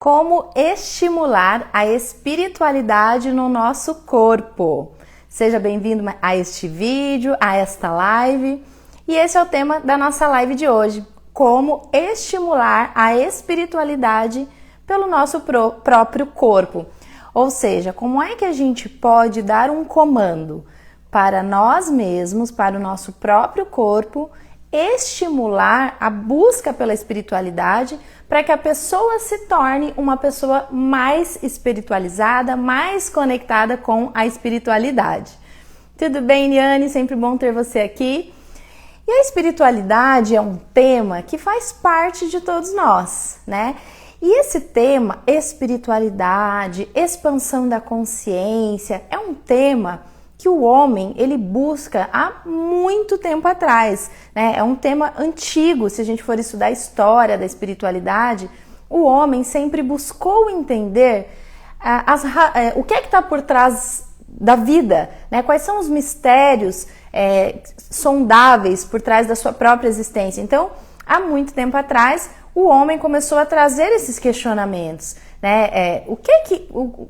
Como estimular a espiritualidade no nosso corpo. Seja bem-vindo a este vídeo, a esta live. E esse é o tema da nossa live de hoje. Como estimular a espiritualidade pelo nosso próprio corpo. Ou seja, como é que a gente pode dar um comando para nós mesmos, para o nosso próprio corpo, estimular a busca pela espiritualidade para que a pessoa se torne uma pessoa mais espiritualizada, mais conectada com a espiritualidade. Tudo bem, Liane? Sempre bom ter você aqui. E a espiritualidade é um tema que faz parte de todos nós, né? E esse tema, espiritualidade, expansão da consciência, é um tema que o homem, ele busca há muito tempo atrás, né? É um tema antigo. Se a gente for estudar a história da espiritualidade, o homem sempre buscou entender o que é que está por trás da vida, né? Quais são os mistérios sondáveis por trás da sua própria existência. Então, há muito tempo atrás, o homem começou a trazer esses questionamentos, né?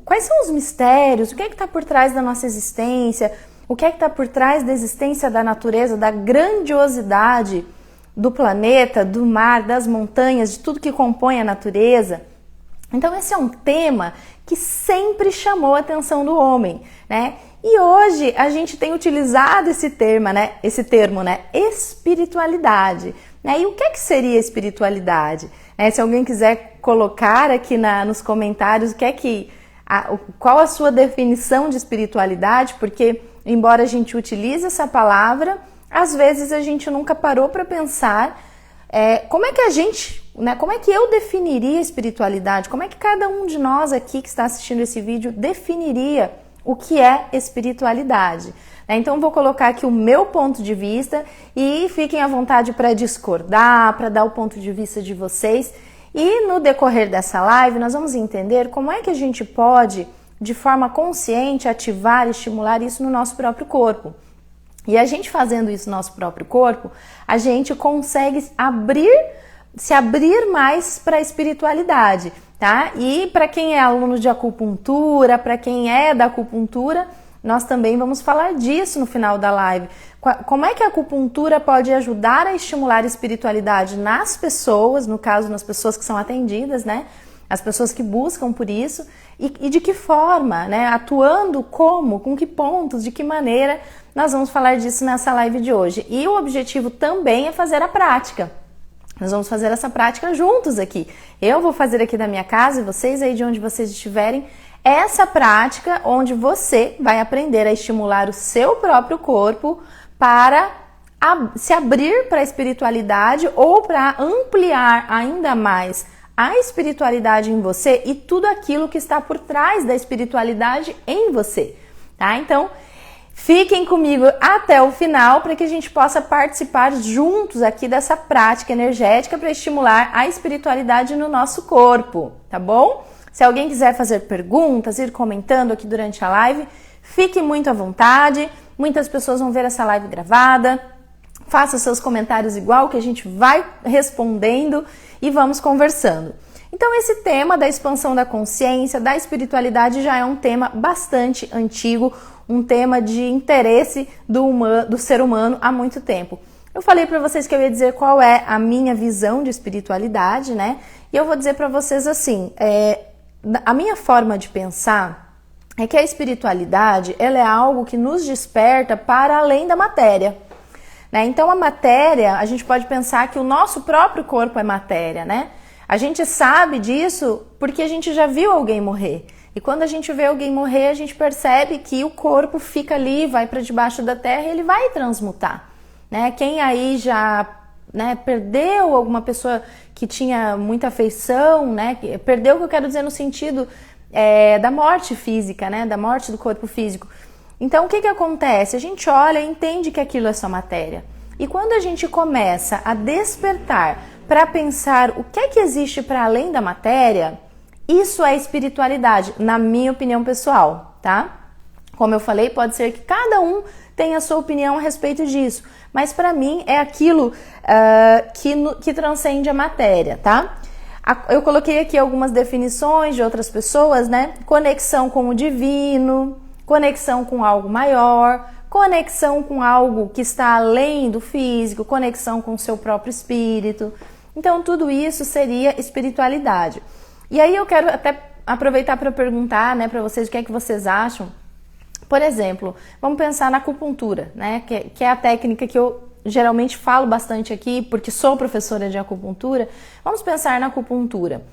Quais são os mistérios? O que é que está por trás da nossa existência? O que é que está por trás da existência da natureza, da grandiosidade do planeta, do mar, das montanhas, de tudo que compõe a natureza? Então esse é um tema que sempre chamou a atenção do homem, né? E hoje a gente tem utilizado esse termo, né? Espiritualidade. Né? E o que seria espiritualidade? Se alguém quiser colocar aqui nos comentários qual a sua definição de espiritualidade, porque embora a gente utilize essa palavra, às vezes a gente nunca parou para pensar como é que eu definiria espiritualidade, como é que cada um de nós aqui que está assistindo esse vídeo definiria o que é espiritualidade. Então vou colocar aqui o meu ponto de vista e fiquem à vontade para discordar, para dar o ponto de vista de vocês. E no decorrer dessa live nós vamos entender como é que a gente pode, de forma consciente, ativar e estimular isso no nosso próprio corpo. E a gente fazendo isso no nosso próprio corpo, a gente consegue se abrir mais para a espiritualidade, tá? E para quem é aluno de acupuntura, para quem é da acupuntura, nós também vamos falar disso no final da live. Como é que a acupuntura pode ajudar a estimular a espiritualidade nas pessoas, no caso, nas pessoas que são atendidas, né? As pessoas que buscam por isso. E de que forma, né? Atuando como, com que pontos, de que maneira, nós vamos falar disso nessa live de hoje. E o objetivo também é fazer a prática. Nós vamos fazer essa prática juntos aqui. Eu vou fazer aqui da minha casa e vocês aí de onde vocês estiverem, essa prática onde você vai aprender a estimular o seu próprio corpo para se abrir para a espiritualidade ou para ampliar ainda mais a espiritualidade em você e tudo aquilo que está por trás da espiritualidade em você, tá? Então, fiquem comigo até o final para que a gente possa participar juntos aqui dessa prática energética para estimular a espiritualidade no nosso corpo, tá bom? Se alguém quiser fazer perguntas, ir comentando aqui durante a live, fique muito à vontade. Muitas pessoas vão ver essa live gravada. Faça seus comentários igual que a gente vai respondendo e vamos conversando. Então esse tema da expansão da consciência, da espiritualidade já é um tema bastante antigo, um tema de interesse do ser humano há muito tempo. Eu falei para vocês que eu ia dizer qual é a minha visão de espiritualidade, né? E eu vou dizer para vocês assim, a minha forma de pensar é que a espiritualidade, ela é algo que nos desperta para além da matéria, né? Então a matéria, a gente pode pensar que o nosso próprio corpo é matéria, né? A gente sabe disso porque a gente já viu alguém morrer. E quando a gente vê alguém morrer, a gente percebe que o corpo fica ali, vai para debaixo da terra e ele vai transmutar, né? Quem aí já perdeu alguma pessoa que tinha muita afeição, né? Perdeu o que eu quero dizer no sentido da morte física, né? Da morte do corpo físico. Então, o que acontece? A gente olha e entende que aquilo é só matéria. E quando a gente começa a despertar para pensar o que existe para além da matéria, isso é espiritualidade, na minha opinião pessoal, tá? Como eu falei, pode ser que cada um tenha a sua opinião a respeito disso, mas para mim é aquilo que transcende a matéria, tá? Eu coloquei aqui algumas definições de outras pessoas, né? Conexão com o divino, conexão com algo maior, conexão com algo que está além do físico, conexão com o seu próprio espírito. Então, tudo isso seria espiritualidade. E aí eu quero até aproveitar para perguntar, né, para vocês o que é que vocês acham. Por exemplo, vamos pensar na acupuntura, né, que é a técnica que eu geralmente falo bastante aqui, porque sou professora de acupuntura. Vamos pensar na acupuntura.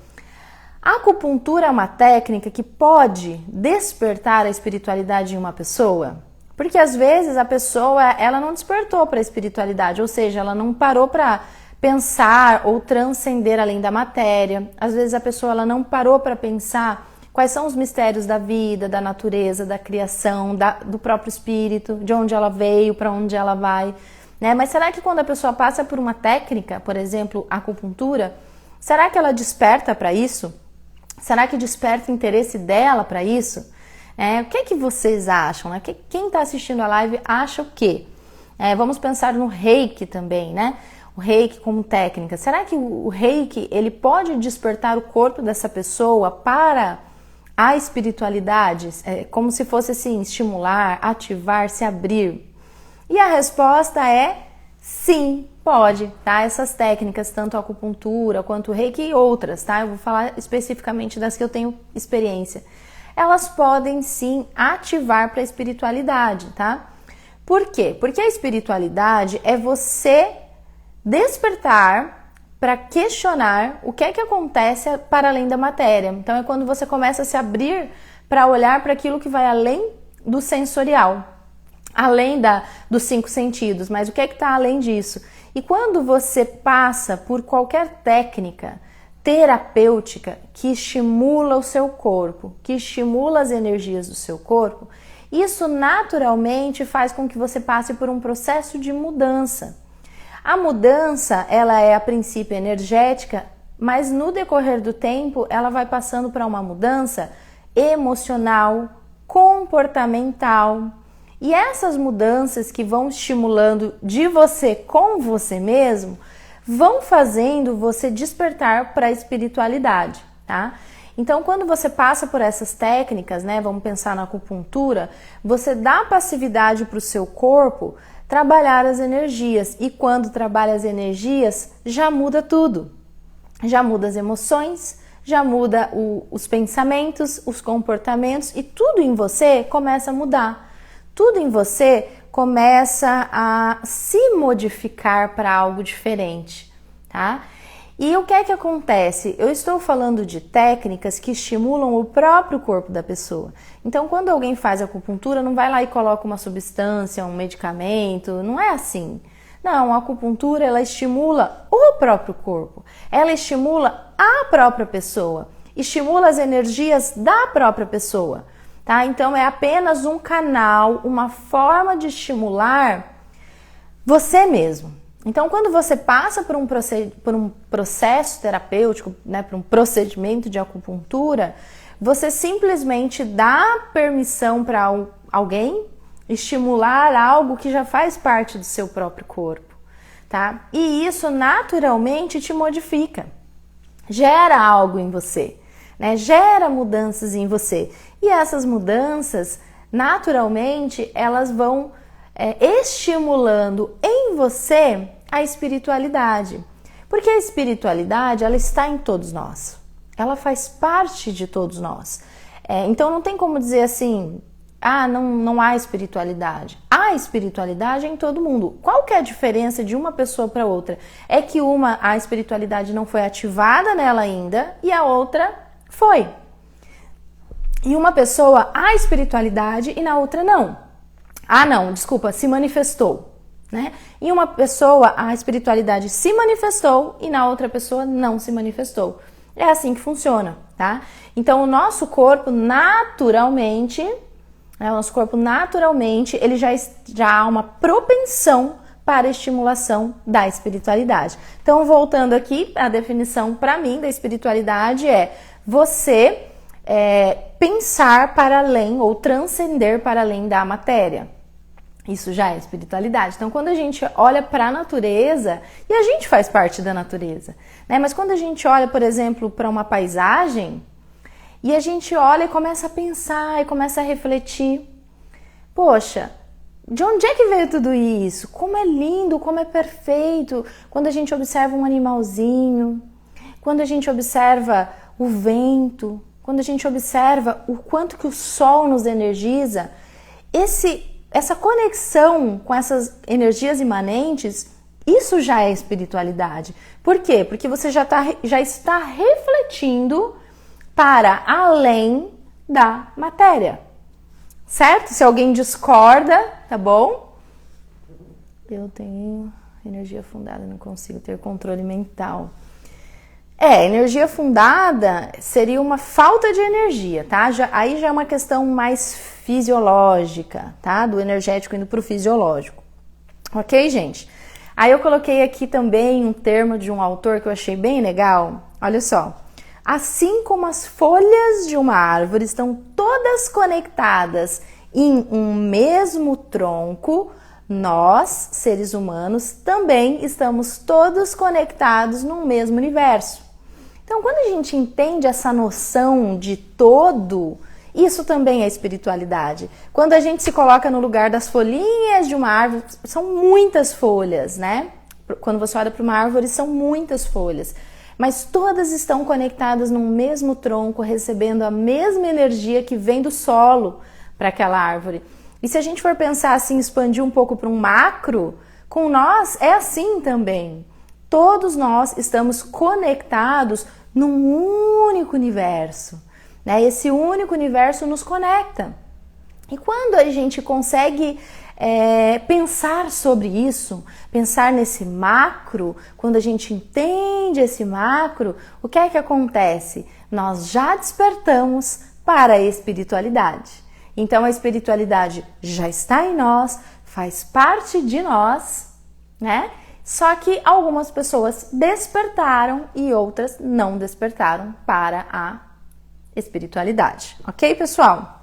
A acupuntura é uma técnica que pode despertar a espiritualidade em uma pessoa, porque às vezes a pessoa ela não despertou para a espiritualidade, ou seja, ela não parou para pensar ou transcender além da matéria. Às vezes a pessoa ela não parou para pensar quais são os mistérios da vida, da natureza, da criação, do próprio espírito, de onde ela veio, para onde ela vai, né? Mas será que quando a pessoa passa por uma técnica, por exemplo, a acupuntura, será que ela desperta para isso? Será que desperta o interesse dela para isso? O que é que vocês acham, né? Quem está assistindo a live acha o quê? Vamos pensar no Reiki também, né? O Reiki como técnica. Será que o Reiki ele pode despertar o corpo dessa pessoa para a espiritualidade? Como se fosse assim, estimular, ativar, se abrir? E a resposta é sim, pode, tá? Essas técnicas, tanto a acupuntura quanto o Reiki e outras, tá? Eu vou falar especificamente das que eu tenho experiência. Elas podem sim ativar para a espiritualidade, tá? Por quê? Porque a espiritualidade é você despertar para questionar o que é que acontece para além da matéria. Então é quando você começa a se abrir para olhar para aquilo que vai além do sensorial, além dos 5 sentidos, mas o que é que está além disso? E quando você passa por qualquer técnica terapêutica que estimula o seu corpo, que estimula as energias do seu corpo, isso naturalmente faz com que você passe por um processo de mudança. A mudança, ela é a princípio energética, mas no decorrer do tempo ela vai passando para uma mudança emocional, comportamental. E essas mudanças que vão estimulando de você com você mesmo, vão fazendo você despertar para a espiritualidade, tá? Então, quando você passa por essas técnicas, né, vamos pensar na acupuntura, você dá passividade para o seu corpo trabalhar as energias. E quando trabalha as energias, já muda tudo. Já muda as emoções, já muda os pensamentos, os comportamentos e tudo em você começa a mudar. Tudo em você começa a se modificar para algo diferente, tá? E o que é que acontece? Eu estou falando de técnicas que estimulam o próprio corpo da pessoa. Então, quando alguém faz acupuntura, não vai lá e coloca uma substância, um medicamento, não é assim. Não, a acupuntura, ela estimula o próprio corpo, ela estimula a própria pessoa, estimula as energias da própria pessoa. Tá? Então é apenas um canal, uma forma de estimular você mesmo. Então quando você passa por um processo terapêutico, né, por um procedimento de acupuntura, você simplesmente dá permissão para alguém estimular algo que já faz parte do seu próprio corpo. Tá? E isso naturalmente te modifica, gera algo em você, né? Gera mudanças em você. E essas mudanças, naturalmente, elas vão estimulando em você a espiritualidade. Porque a espiritualidade, ela está em todos nós. Ela faz parte de todos nós. Então não tem como dizer assim, não há espiritualidade. Há espiritualidade em todo mundo. Qual que é a diferença de uma pessoa para outra? É que a espiritualidade não foi ativada nela ainda e a outra foi. E uma pessoa há espiritualidade e na outra não. Se manifestou, né? Em uma pessoa a espiritualidade se manifestou e na outra pessoa não se manifestou. É assim que funciona, tá? Então o nosso corpo naturalmente, ele já há uma propensão para a estimulação da espiritualidade. Então voltando aqui, a definição para mim da espiritualidade é você pensar para além ou transcender para além da matéria. Isso já é espiritualidade. Então, quando a gente olha para a natureza, e a gente faz parte da natureza, né? Mas quando a gente olha, por exemplo, para uma paisagem, e a gente olha e começa a pensar, e começa a refletir, poxa, de onde é que veio tudo isso? Como é lindo, como é perfeito, quando a gente observa um animalzinho, quando a gente observa o vento, quando a gente observa o quanto que o sol nos energiza, essa conexão com essas energias imanentes, isso já é espiritualidade. Por quê? Porque você já está refletindo para além da matéria. Certo? Se alguém discorda, tá bom? Eu tenho energia fundada, não consigo ter controle mental. Energia fundada seria uma falta de energia, tá? Aí já é uma questão mais fisiológica, tá? Do energético indo pro fisiológico. Ok, gente? Aí eu coloquei aqui também um termo de um autor que eu achei bem legal. Olha só. Assim como as folhas de uma árvore estão todas conectadas em um mesmo tronco, nós, seres humanos, também estamos todos conectados num mesmo universo. Então, quando a gente entende essa noção de todo, isso também é espiritualidade. Quando a gente se coloca no lugar das folhinhas de uma árvore, são muitas folhas, né? Quando você olha para uma árvore, são muitas folhas. Mas todas estão conectadas num mesmo tronco, recebendo a mesma energia que vem do solo para aquela árvore. E se a gente for pensar assim, expandir um pouco para um macro, com nós é assim também. Todos nós estamos conectados num único universo, né? Esse único universo nos conecta. E quando a gente consegue pensar sobre isso, pensar nesse macro, quando a gente entende esse macro, o que é que acontece? Nós já despertamos para a espiritualidade. Então a espiritualidade já está em nós, faz parte de nós, né? Só que algumas pessoas despertaram e outras não despertaram para a espiritualidade. Ok, pessoal?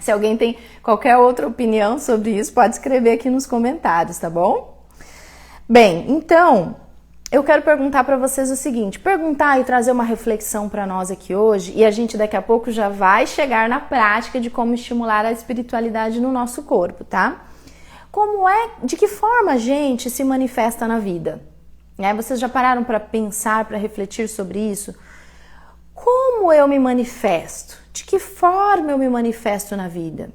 Se alguém tem qualquer outra opinião sobre isso, pode escrever aqui nos comentários, tá bom? Bem, então, eu quero perguntar para vocês o seguinte, perguntar e trazer uma reflexão para nós aqui hoje, e a gente daqui a pouco já vai chegar na prática de como estimular a espiritualidade no nosso corpo, tá? De que forma a gente se manifesta na vida? Vocês já pararam para pensar, para refletir sobre isso? Como eu me manifesto? De que forma eu me manifesto na vida?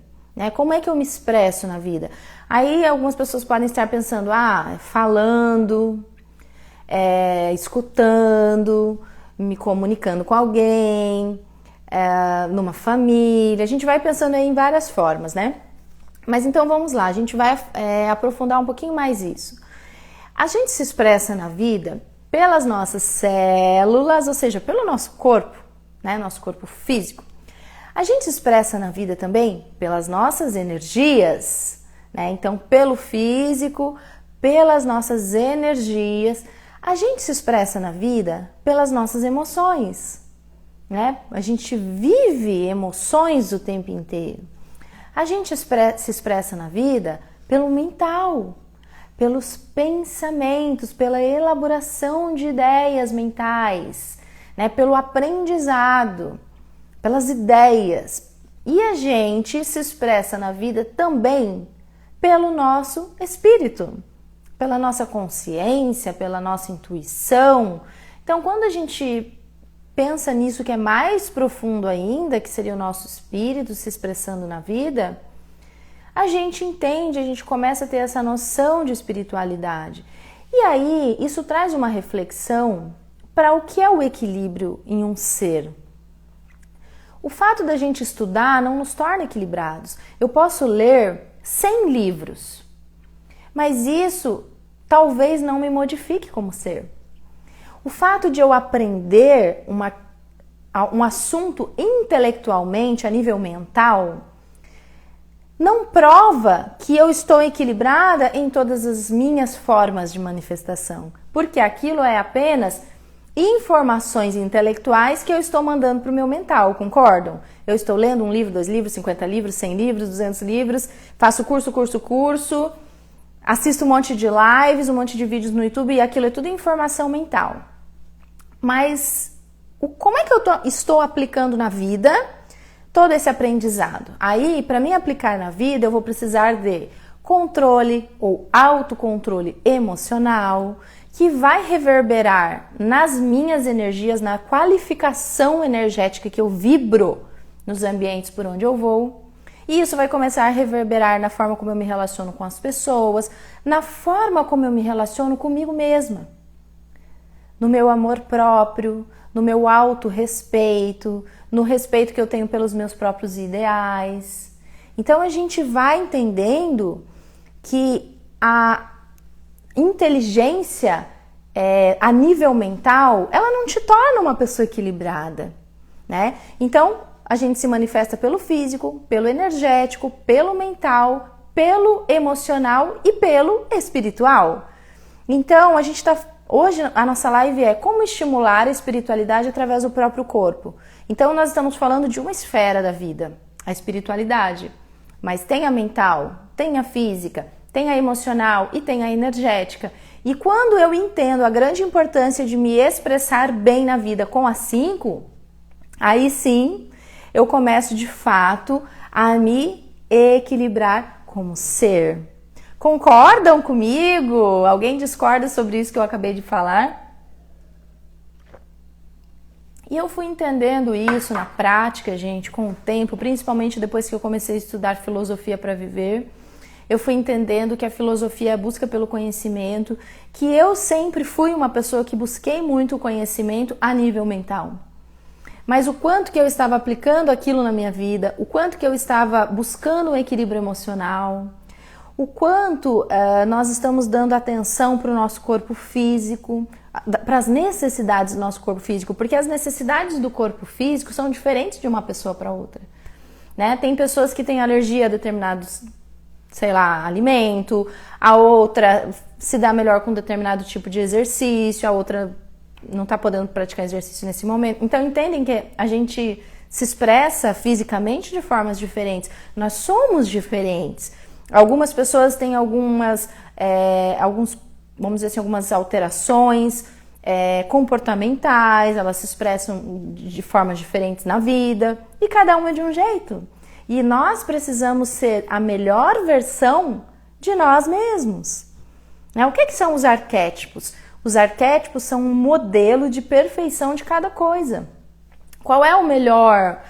Como é que eu me expresso na vida? Aí algumas pessoas podem estar pensando, falando, escutando, me comunicando com alguém, numa família. A gente vai pensando aí em várias formas, né? Mas então vamos lá, a gente vai aprofundar um pouquinho mais isso. A gente se expressa na vida pelas nossas células, ou seja, pelo nosso corpo, né? Nosso corpo físico. A gente se expressa na vida também pelas nossas energias, né? Então, pelo físico, pelas nossas energias. A gente se expressa na vida pelas nossas emoções, né? A gente vive emoções o tempo inteiro. A gente se expressa na vida pelo mental, pelos pensamentos, pela elaboração de ideias mentais, né? Pelo aprendizado, pelas ideias. E a gente se expressa na vida também pelo nosso espírito, pela nossa consciência, pela nossa intuição. Então, quando a gente pensa nisso que é mais profundo ainda, que seria o nosso espírito se expressando na vida, a gente entende, a gente começa a ter essa noção de espiritualidade. E aí, isso traz uma reflexão para o que é o equilíbrio em um ser. O fato da gente estudar não nos torna equilibrados. Eu posso ler 100 livros, mas isso talvez não me modifique como ser. O fato de eu aprender um assunto intelectualmente, a nível mental, não prova que eu estou equilibrada em todas as minhas formas de manifestação, porque aquilo é apenas informações intelectuais que eu estou mandando para o meu mental, concordam? Eu estou lendo um livro, 2 livros, 50 livros, 100 livros, 200 livros, faço curso, assisto um monte de lives, um monte de vídeos no YouTube e aquilo é tudo informação mental. Mas como é que eu estou aplicando na vida todo esse aprendizado? Aí, para mim aplicar na vida, eu vou precisar de controle ou autocontrole emocional, que vai reverberar nas minhas energias, na qualificação energética que eu vibro nos ambientes por onde eu vou. E isso vai começar a reverberar na forma como eu me relaciono com as pessoas, na forma como eu me relaciono comigo mesma, no meu amor próprio, no meu autorrespeito, no respeito que eu tenho pelos meus próprios ideais. Então a gente vai entendendo que a inteligência a nível mental, ela não te torna uma pessoa equilibrada, né? Então, a gente se manifesta pelo físico, pelo energético, pelo mental, pelo emocional e pelo espiritual. Então, a gente hoje a nossa live é como estimular a espiritualidade através do próprio corpo. Então, nós estamos falando de uma esfera da vida, a espiritualidade. Mas tem a mental, tem a física, tem a emocional e tem a energética. E quando eu entendo a grande importância de me expressar bem na vida com as 5, aí sim eu começo de fato a me equilibrar como ser. Concordam comigo? Alguém discorda sobre isso que eu acabei de falar? E eu fui entendendo isso na prática, gente, com o tempo, principalmente depois que eu comecei a estudar filosofia para viver. Eu fui entendendo que a filosofia é a busca pelo conhecimento, que eu sempre fui uma pessoa que busquei muito o conhecimento a nível mental. Mas o quanto que eu estava aplicando aquilo na minha vida, o quanto que eu estava buscando um equilíbrio emocional, o quanto nós estamos dando atenção para o nosso corpo físico, para as necessidades do nosso corpo físico, porque as necessidades do corpo físico são diferentes de uma pessoa para outra, né? Tem pessoas que têm alergia a determinados, sei lá, alimento, a outra se dá melhor com determinado tipo de exercício, a outra não está podendo praticar exercício nesse momento. Então entendem que a gente se expressa fisicamente de formas diferentes, nós somos diferentes. Algumas pessoas têm algumas, vamos dizer assim, algumas alterações comportamentais, elas se expressam de formas diferentes na vida, e cada um é de um jeito. E nós precisamos ser a melhor versão de nós mesmos. O que são os arquétipos? Os arquétipos são um modelo de perfeição de cada coisa. Qual é a melhor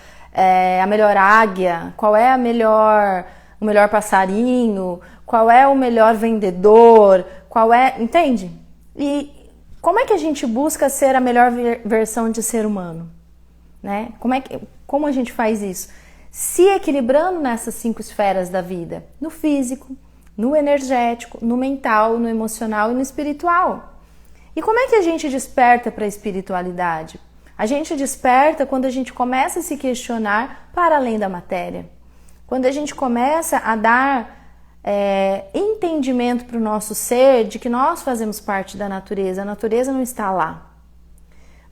águia? Qual é o melhor passarinho? Qual é o melhor vendedor? Entende? E como é que a gente busca ser a melhor versão de ser humano? Né? Como a gente faz isso? Se equilibrando nessas 5 esferas da vida, no físico, no energético, no mental, no emocional e no espiritual. E como é que a gente desperta para a espiritualidade? A gente desperta quando a gente começa a se questionar para além da matéria. Quando a gente começa a dar entendimento para o nosso ser de que nós fazemos parte da natureza, a natureza não está lá.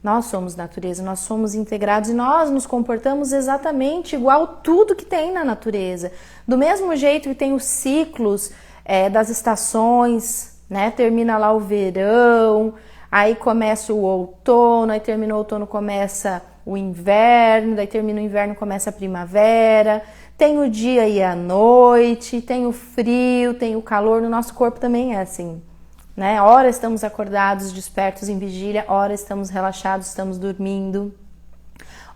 Nós somos natureza, nós somos integrados e nós nos comportamos exatamente igual tudo que tem na natureza. Do mesmo jeito que tem os ciclos das estações, né? Termina lá o verão, aí começa o outono, aí termina o outono, começa o inverno, daí termina o inverno, começa a primavera. Tem o dia e a noite, tem o frio, tem o calor, no nosso corpo também é assim. Né? Ora estamos acordados, despertos em vigília, ora estamos relaxados, estamos dormindo,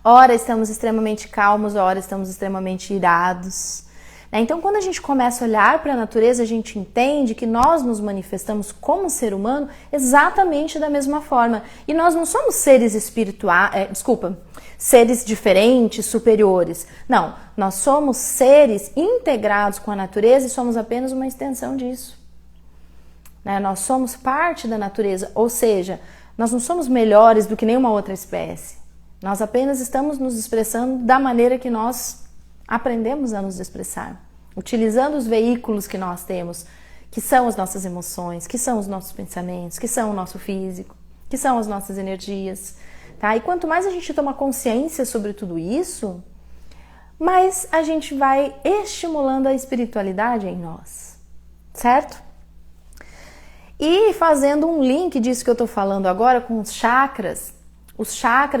ora estamos extremamente calmos, ora estamos extremamente irados. Então, quando a gente começa a olhar para a natureza, a gente entende que nós nos manifestamos como ser humano exatamente da mesma forma. E nós não somos seres seres diferentes, superiores. Não, nós somos seres integrados com a natureza e somos apenas uma extensão disso. Nós somos parte da natureza, ou seja, nós não somos melhores do que nenhuma outra espécie. Nós apenas estamos nos expressando da maneira que nós aprendemos a nos expressar, utilizando os veículos que nós temos, que são as nossas emoções, que são os nossos pensamentos, que são o nosso físico. que são as nossas energias, tá? E quanto mais a gente toma consciência sobre tudo isso, mais a gente vai estimulando a espiritualidade em nós, certo? E fazendo um link disso que eu tô falando agora com os chakras,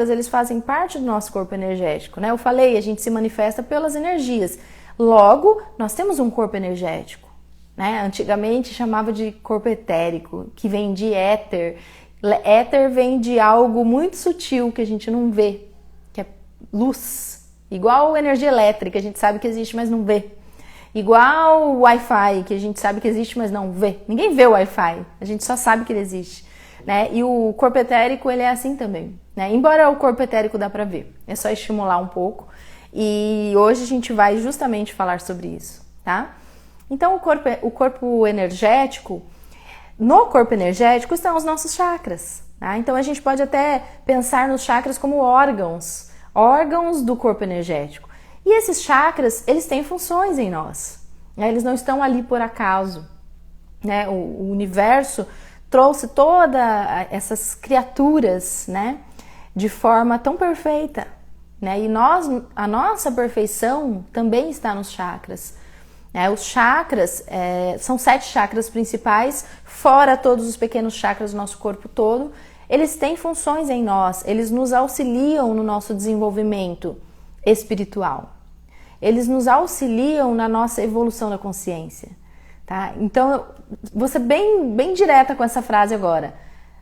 eles fazem parte do nosso corpo energético, né? Eu falei, a gente se manifesta pelas energias. Logo, nós temos um corpo energético, né? Antigamente chamava de corpo etérico, que vem de éter. Éter vem de algo muito sutil que a gente não vê, que é luz. Igual energia elétrica, a gente sabe que existe, mas não vê. Igual o Wi-Fi, que a gente sabe que existe, mas não vê. Ninguém vê o Wi-Fi, a gente só sabe que ele existe, né? E o corpo etérico, ele é assim também, né? Embora o corpo etérico dá pra ver, é só estimular um pouco. E hoje a gente vai justamente falar sobre isso, tá? Então, o corpo energético, no corpo energético estão os nossos chakras, tá? Então, a gente pode até pensar nos chakras como órgãos do corpo energético. E esses chakras, eles têm funções em nós, né? Eles não estão ali por acaso, né? O universo trouxe todas essas criaturas, né, de forma tão perfeita, né? E a nossa perfeição também está nos chakras. Os chakras são 7 chakras principais, fora todos os pequenos chakras do nosso corpo todo. Eles têm funções em nós, eles nos auxiliam no nosso desenvolvimento espiritual. Eles nos auxiliam na nossa evolução da consciência, tá? Então, vou ser bem direta com essa frase agora.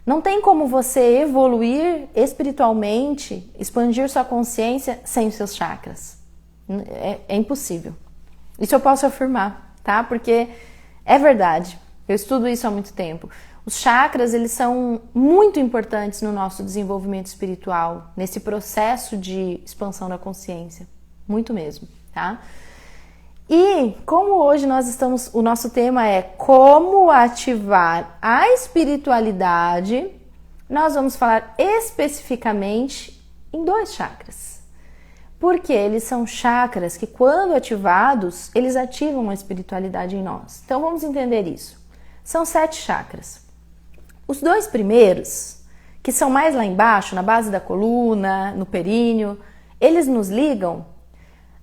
Não tem como você evoluir espiritualmente, expandir sua consciência sem os seus chakras. É impossível. Isso eu posso afirmar, tá? Porque é verdade. Eu estudo isso há muito tempo. Os chakras, eles são muito importantes no nosso desenvolvimento espiritual, nesse processo de expansão da consciência. Muito mesmo, tá? E como hoje o nosso tema é como ativar a espiritualidade, nós vamos falar especificamente em 2 chakras. Porque eles são chakras que, quando ativados, eles ativam a espiritualidade em nós. Então vamos entender isso. São 7 chakras. Os 2 primeiros, que são mais lá embaixo, na base da coluna, no períneo, eles nos ligam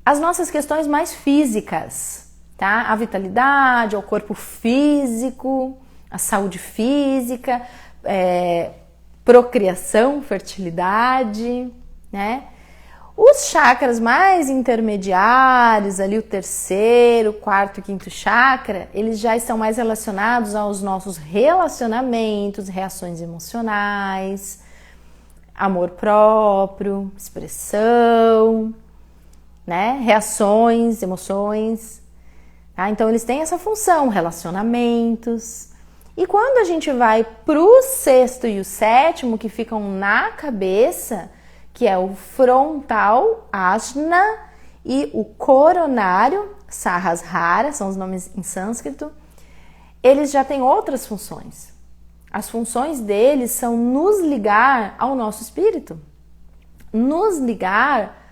às nossas questões mais físicas, tá? A vitalidade, ao corpo físico, a saúde física, procriação, fertilidade, né? Os chakras mais intermediários, ali o 3º, 4º e 5º chakra, eles já estão mais relacionados aos nossos relacionamentos, reações emocionais, amor próprio, expressão, né? Reações, emoções. Tá? Então, eles têm essa função, relacionamentos. E quando a gente vai para o 6º e o 7º, que ficam na cabeça, que é o frontal, Ajna, e o coronário, Sahasrara, são os nomes em sânscrito, eles já têm outras funções. As funções deles são nos ligar ao nosso espírito, nos ligar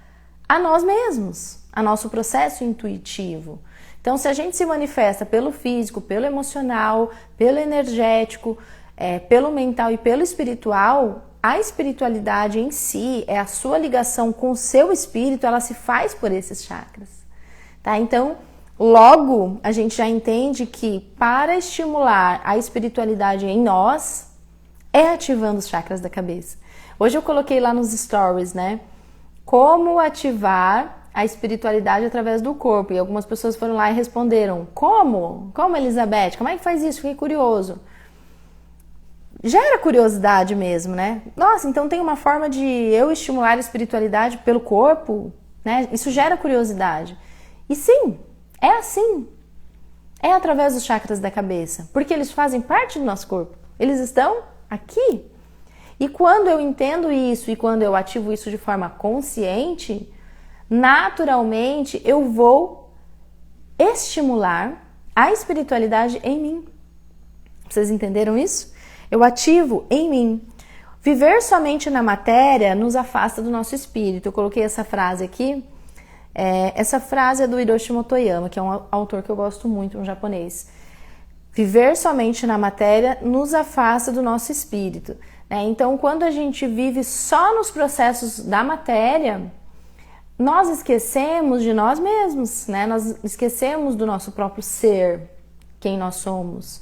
a nós mesmos, a nosso processo intuitivo. Então, se a gente se manifesta pelo físico, pelo emocional, pelo energético, pelo mental e pelo espiritual, a espiritualidade em si, a sua ligação com o seu espírito, ela se faz por esses chakras, tá? Então, logo, a gente já entende que para estimular a espiritualidade em nós, é ativando os chakras da cabeça. Hoje eu coloquei lá nos stories, né? Como ativar a espiritualidade através do corpo. E algumas pessoas foram lá e responderam, como? Como, Elizabeth? Como é que faz isso? Fiquei curioso. Gera curiosidade mesmo, né? Nossa, então tem uma forma de eu estimular a espiritualidade pelo corpo, né? Isso gera curiosidade. E sim, é assim. É através dos chakras da cabeça, porque eles fazem parte do nosso corpo. Eles estão aqui. E quando eu entendo isso e quando eu ativo isso de forma consciente, naturalmente eu vou estimular a espiritualidade em mim. Vocês entenderam isso? Eu ativo em mim. Viver somente na matéria nos afasta do nosso espírito. Eu coloquei essa frase aqui. Essa frase é do Hiroshi Motoyama, que é um autor que eu gosto muito, um japonês. Viver somente na matéria nos afasta do nosso espírito. né? Então, quando a gente vive só nos processos da matéria, nós esquecemos de nós mesmos, né? Nós esquecemos do nosso próprio ser, quem nós somos.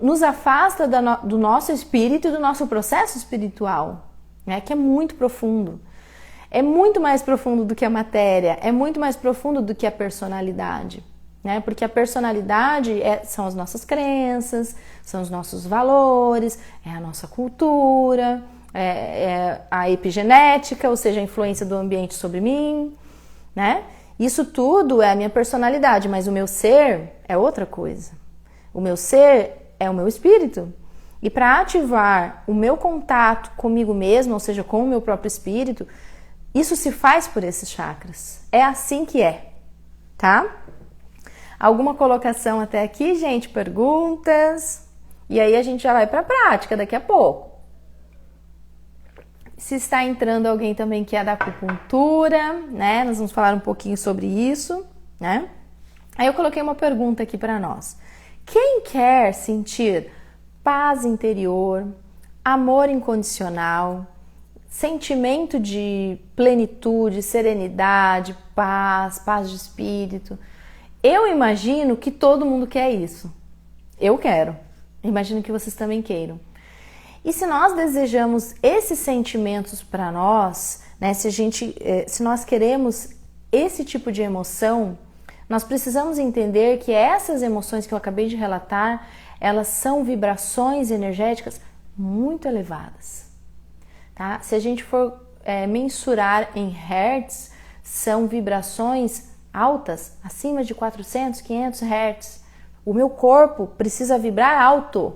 Nos afasta do nosso espírito e do nosso processo espiritual, né? Que é muito profundo. É muito mais profundo do que a matéria, é muito mais profundo do que a personalidade, né? Porque a personalidade são as nossas crenças, são os nossos valores, é a nossa cultura, é a epigenética, ou seja, a influência do ambiente sobre mim, né? Isso tudo é a minha personalidade, mas o meu ser é outra coisa. O meu ser é o meu espírito. E para ativar o meu contato comigo mesmo, ou seja, com o meu próprio espírito, isso se faz por esses chakras. É assim que é, tá? Alguma colocação até aqui, gente? Perguntas? E aí a gente já vai para a prática daqui a pouco. Se está entrando alguém também que é da acupuntura, né? Nós vamos falar um pouquinho sobre isso, né? Aí eu coloquei uma pergunta aqui para nós. Quem quer sentir paz interior, amor incondicional, sentimento de plenitude, serenidade, paz de espírito? Eu imagino que todo mundo quer isso. Eu quero. Imagino que vocês também queiram. E se nós desejamos esses sentimentos para nós, né, se nós queremos esse tipo de emoção, nós precisamos entender que essas emoções que eu acabei de relatar, elas são vibrações energéticas muito elevadas. Tá? Se a gente for mensurar em hertz, são vibrações altas, acima de 400, 500 hertz. O meu corpo precisa vibrar alto,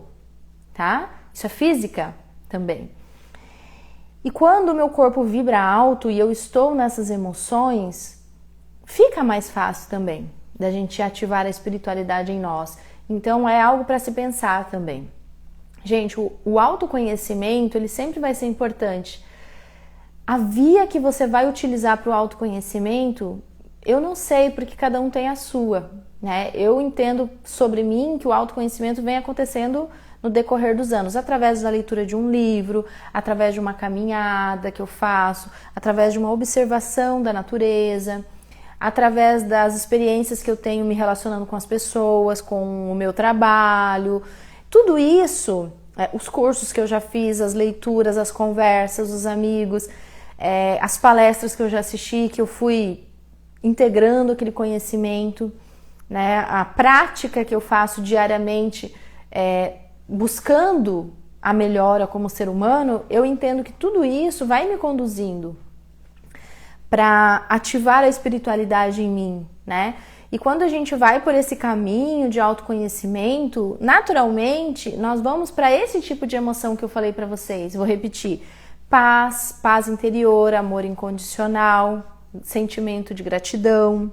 tá? Isso é física também. E quando o meu corpo vibra alto e eu estou nessas emoções, fica mais fácil também da gente ativar a espiritualidade em nós. Então é algo para se pensar também. Gente, o autoconhecimento, ele sempre vai ser importante. A via que você vai utilizar para o autoconhecimento, eu não sei, porque cada um tem a sua, né? Eu entendo sobre mim que o autoconhecimento vem acontecendo no decorrer dos anos, através da leitura de um livro, através de uma caminhada que eu faço, através de uma observação da natureza, através das experiências que eu tenho me relacionando com as pessoas, com o meu trabalho. Tudo isso, os cursos que eu já fiz, as leituras, as conversas, os amigos, as palestras que eu já assisti, que eu fui integrando aquele conhecimento, né? A prática que eu faço diariamente, buscando a melhora como ser humano, eu entendo que tudo isso vai me conduzindo para ativar a espiritualidade em mim, né? E quando a gente vai por esse caminho de autoconhecimento, naturalmente, nós vamos para esse tipo de emoção que eu falei para vocês. Vou repetir: paz interior, amor incondicional, sentimento de gratidão.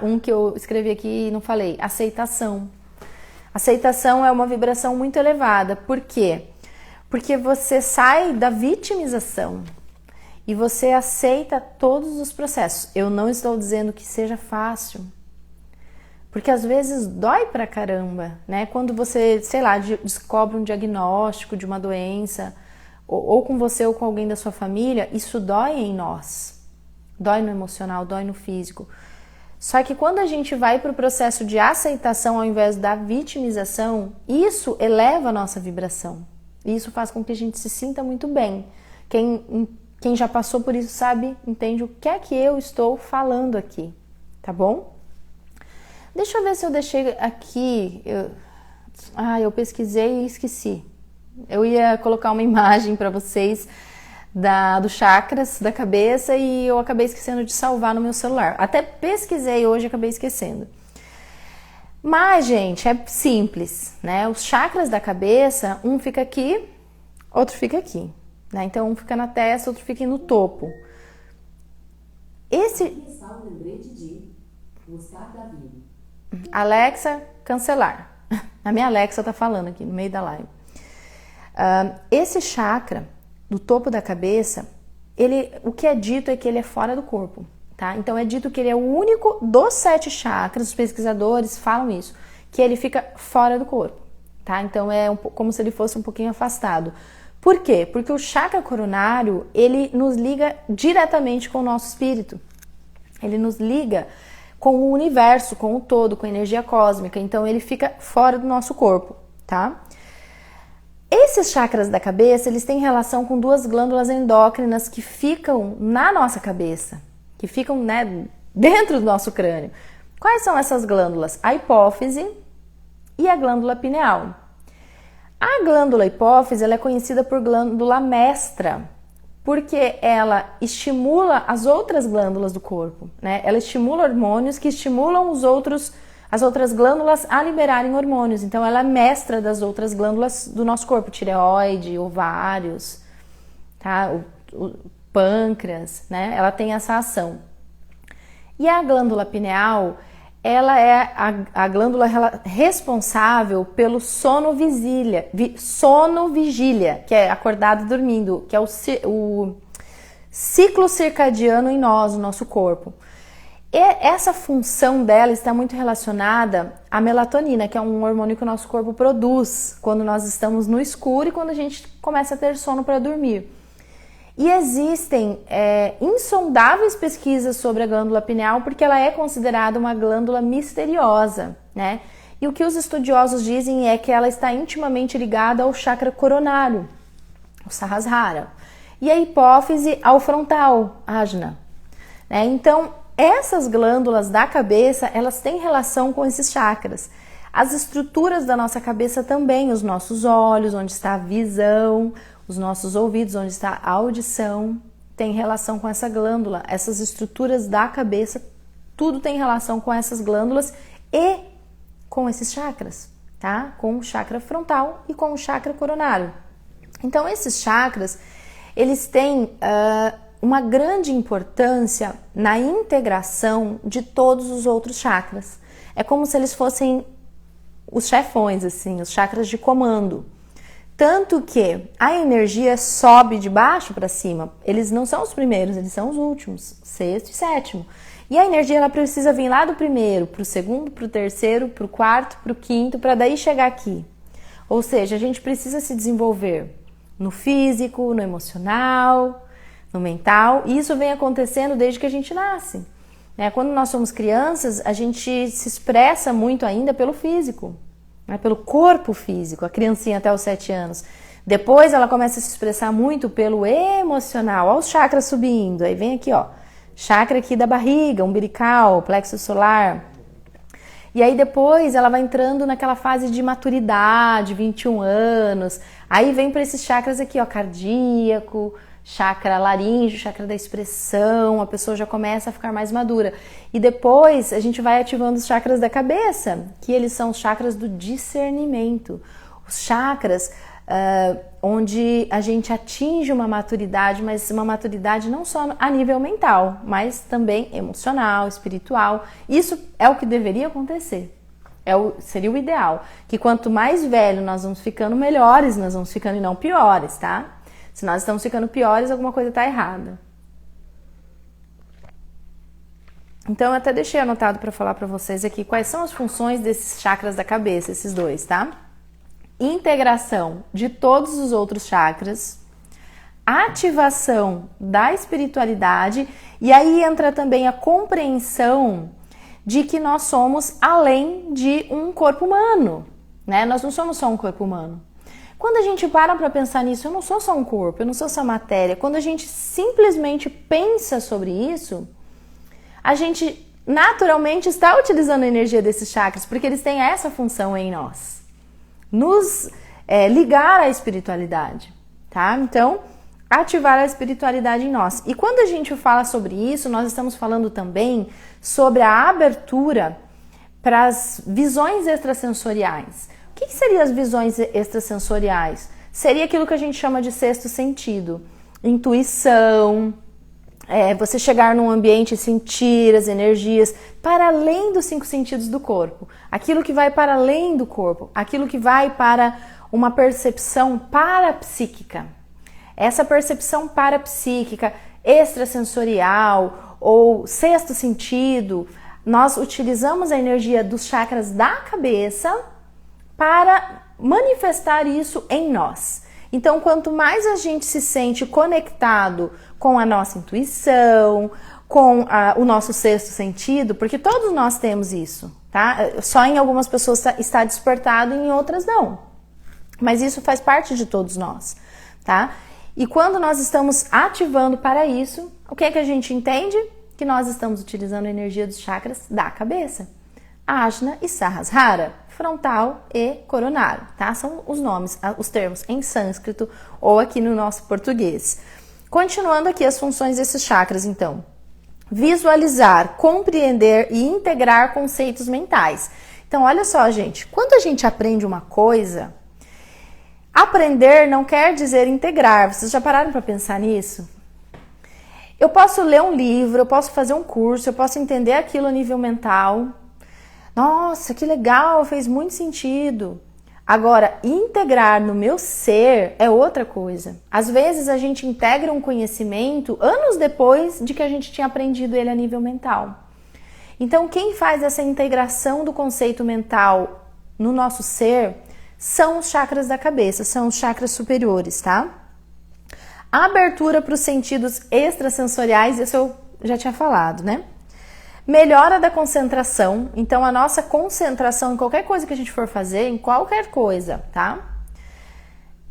Um que eu escrevi aqui e não falei: aceitação. Aceitação é uma vibração muito elevada. Por quê? Porque você sai da vitimização e você aceita todos os processos. Eu não estou dizendo que seja fácil, porque às vezes dói pra caramba, né? Quando você, sei lá, descobre um diagnóstico de uma doença, ou com você ou com alguém da sua família, isso dói em nós. Dói no emocional, dói no físico. Só que quando a gente vai para o processo de aceitação ao invés da vitimização, isso eleva a nossa vibração. E isso faz com que a gente se sinta muito bem. Quem já passou por isso sabe, entende o que é que eu estou falando aqui, tá bom? Deixa eu ver se eu deixei aqui. Eu pesquisei e esqueci. Eu ia colocar uma imagem para vocês dos chakras da cabeça e eu acabei esquecendo de salvar no meu celular. Até pesquisei hoje e acabei esquecendo. Mas, gente, é simples, né? Os chakras da cabeça, um fica aqui, outro fica aqui, né? Então, um fica na testa, outro fica no topo. Alexa, cancelar. A minha Alexa tá falando aqui no meio da live. Esse chakra do topo da cabeça, o que é dito é que ele é fora do corpo, tá? Então é dito que ele é o único dos 7 chakras, os pesquisadores falam isso, que ele fica fora do corpo, tá? Então é como se ele fosse um pouquinho afastado. Por quê? Porque o chakra coronário, ele nos liga diretamente com o nosso espírito. Ele nos liga com o universo, com o todo, com a energia cósmica. Então ele fica fora do nosso corpo, tá? Esses chakras da cabeça, eles têm relação com duas glândulas endócrinas que ficam na nossa cabeça, que ficam, né, dentro do nosso crânio. Quais são essas glândulas? A hipófise e a glândula pineal. A glândula hipófise, ela é conhecida por glândula mestra, porque ela estimula as outras glândulas do corpo, né? Ela estimula hormônios que estimulam as outras glândulas a liberarem hormônios. Então, ela é mestra das outras glândulas do nosso corpo, tireoide, ovários, tá? O pâncreas, né? Ela tem essa ação. E a glândula pineal, ela é a glândula responsável pelo sono-vigília, que é acordado e dormindo, que é o ciclo circadiano em nós, no nosso corpo. E essa função dela está muito relacionada à melatonina, que é um hormônio que o nosso corpo produz quando nós estamos no escuro e quando a gente começa a ter sono para dormir. E existem insondáveis pesquisas sobre a glândula pineal porque ela é considerada uma glândula misteriosa, né? E o que os estudiosos dizem é que ela está intimamente ligada ao chakra coronário, o Sahasrara, e a hipófise ao frontal, Ajna, né? Então, essas glândulas da cabeça, elas têm relação com esses chakras. As estruturas da nossa cabeça também, os nossos olhos, onde está a visão, os nossos ouvidos, onde está a audição, tem relação com essa glândula. Essas estruturas da cabeça, tudo tem relação com essas glândulas e com esses chakras, tá? Com o chakra frontal e com o chakra coronário. Então, esses chakras, eles têm uma grande importância na integração de todos os outros chakras. É como se eles fossem os chefões, assim, os chakras de comando. Tanto que a energia sobe de baixo para cima. Eles não são os primeiros, eles são os últimos, sexto e sétimo. E a energia ela precisa vir lá do primeiro, para o segundo, para o terceiro, para o quarto, para o quinto, para daí chegar aqui. Ou seja, a gente precisa se desenvolver no físico, no emocional, no mental. E isso vem acontecendo desde que a gente nasce. Quando nós somos crianças, a gente se expressa muito ainda pelo físico. Pelo corpo físico, a criancinha até os 7 anos. Depois ela começa a se expressar muito pelo emocional. Olha os chakras subindo. Aí vem aqui, ó, chakra aqui da barriga, umbilical, plexo solar. E aí depois ela vai entrando naquela fase de maturidade, 21 anos. Aí vem para esses chakras aqui, ó, cardíaco, chakra laríngeo, chakra da expressão, a pessoa já começa a ficar mais madura. E depois a gente vai ativando os chakras da cabeça, que eles são os chakras do discernimento. Os chakras onde a gente atinge uma maturidade, mas uma maturidade não só a nível mental, mas também emocional, espiritual. Isso é o que deveria acontecer. Seria o ideal. Que quanto mais velho nós vamos ficando, melhores nós vamos ficando e não piores, tá? Se nós estamos ficando piores, alguma coisa está errada. Então, eu até deixei anotado para falar para vocês aqui quais são as funções desses chakras da cabeça, esses dois, tá? Integração de todos os outros chakras, ativação da espiritualidade, e aí entra também a compreensão de que nós somos além de um corpo humano, né? Nós não somos só um corpo humano. Quando a gente para pensar nisso, eu não sou só um corpo, eu não sou só matéria. Quando a gente simplesmente pensa sobre isso, a gente naturalmente está utilizando a energia desses chakras, porque eles têm essa função em nós. Nos ligar à espiritualidade, tá? Então, ativar a espiritualidade em nós. E quando a gente fala sobre isso, nós estamos falando também sobre a abertura para as visões extrasensoriais. O que seriam as visões extrasensoriais? Seria aquilo que a gente chama de sexto sentido. Intuição, você chegar num ambiente e sentir as energias para além dos 5 sentidos do corpo. Aquilo que vai para além do corpo, aquilo que vai para uma percepção parapsíquica. Essa percepção parapsíquica, extrasensorial ou sexto sentido, nós utilizamos a energia dos chakras da cabeça para manifestar isso em nós. Então, quanto mais a gente se sente conectado com a nossa intuição, com o nosso sexto sentido, porque todos nós temos isso, tá? Só em algumas pessoas está despertado e em outras não. Mas isso faz parte de todos nós, tá? E quando nós estamos ativando para isso, o que é que a gente entende? Que nós estamos utilizando a energia dos chakras da cabeça. Ajna e Sahasrara, frontal e coronário, tá? São os nomes, os termos em sânscrito ou aqui no nosso português. Continuando aqui as funções desses chakras, então. Visualizar, compreender e integrar conceitos mentais. Então, olha só, gente, quando a gente aprende uma coisa, aprender não quer dizer integrar. Vocês já pararam para pensar nisso? Eu posso ler um livro, eu posso fazer um curso, eu posso entender aquilo a nível mental. Nossa, que legal, fez muito sentido. Agora, integrar no meu ser é outra coisa. Às vezes a gente integra um conhecimento anos depois de que a gente tinha aprendido ele a nível mental. Então, quem faz essa integração do conceito mental no nosso ser são os chakras da cabeça, são os chakras superiores, tá? A abertura para os sentidos extrasensoriais, isso eu já tinha falado, né? Melhora da concentração, então a nossa concentração em qualquer coisa que a gente for fazer, em qualquer coisa, tá?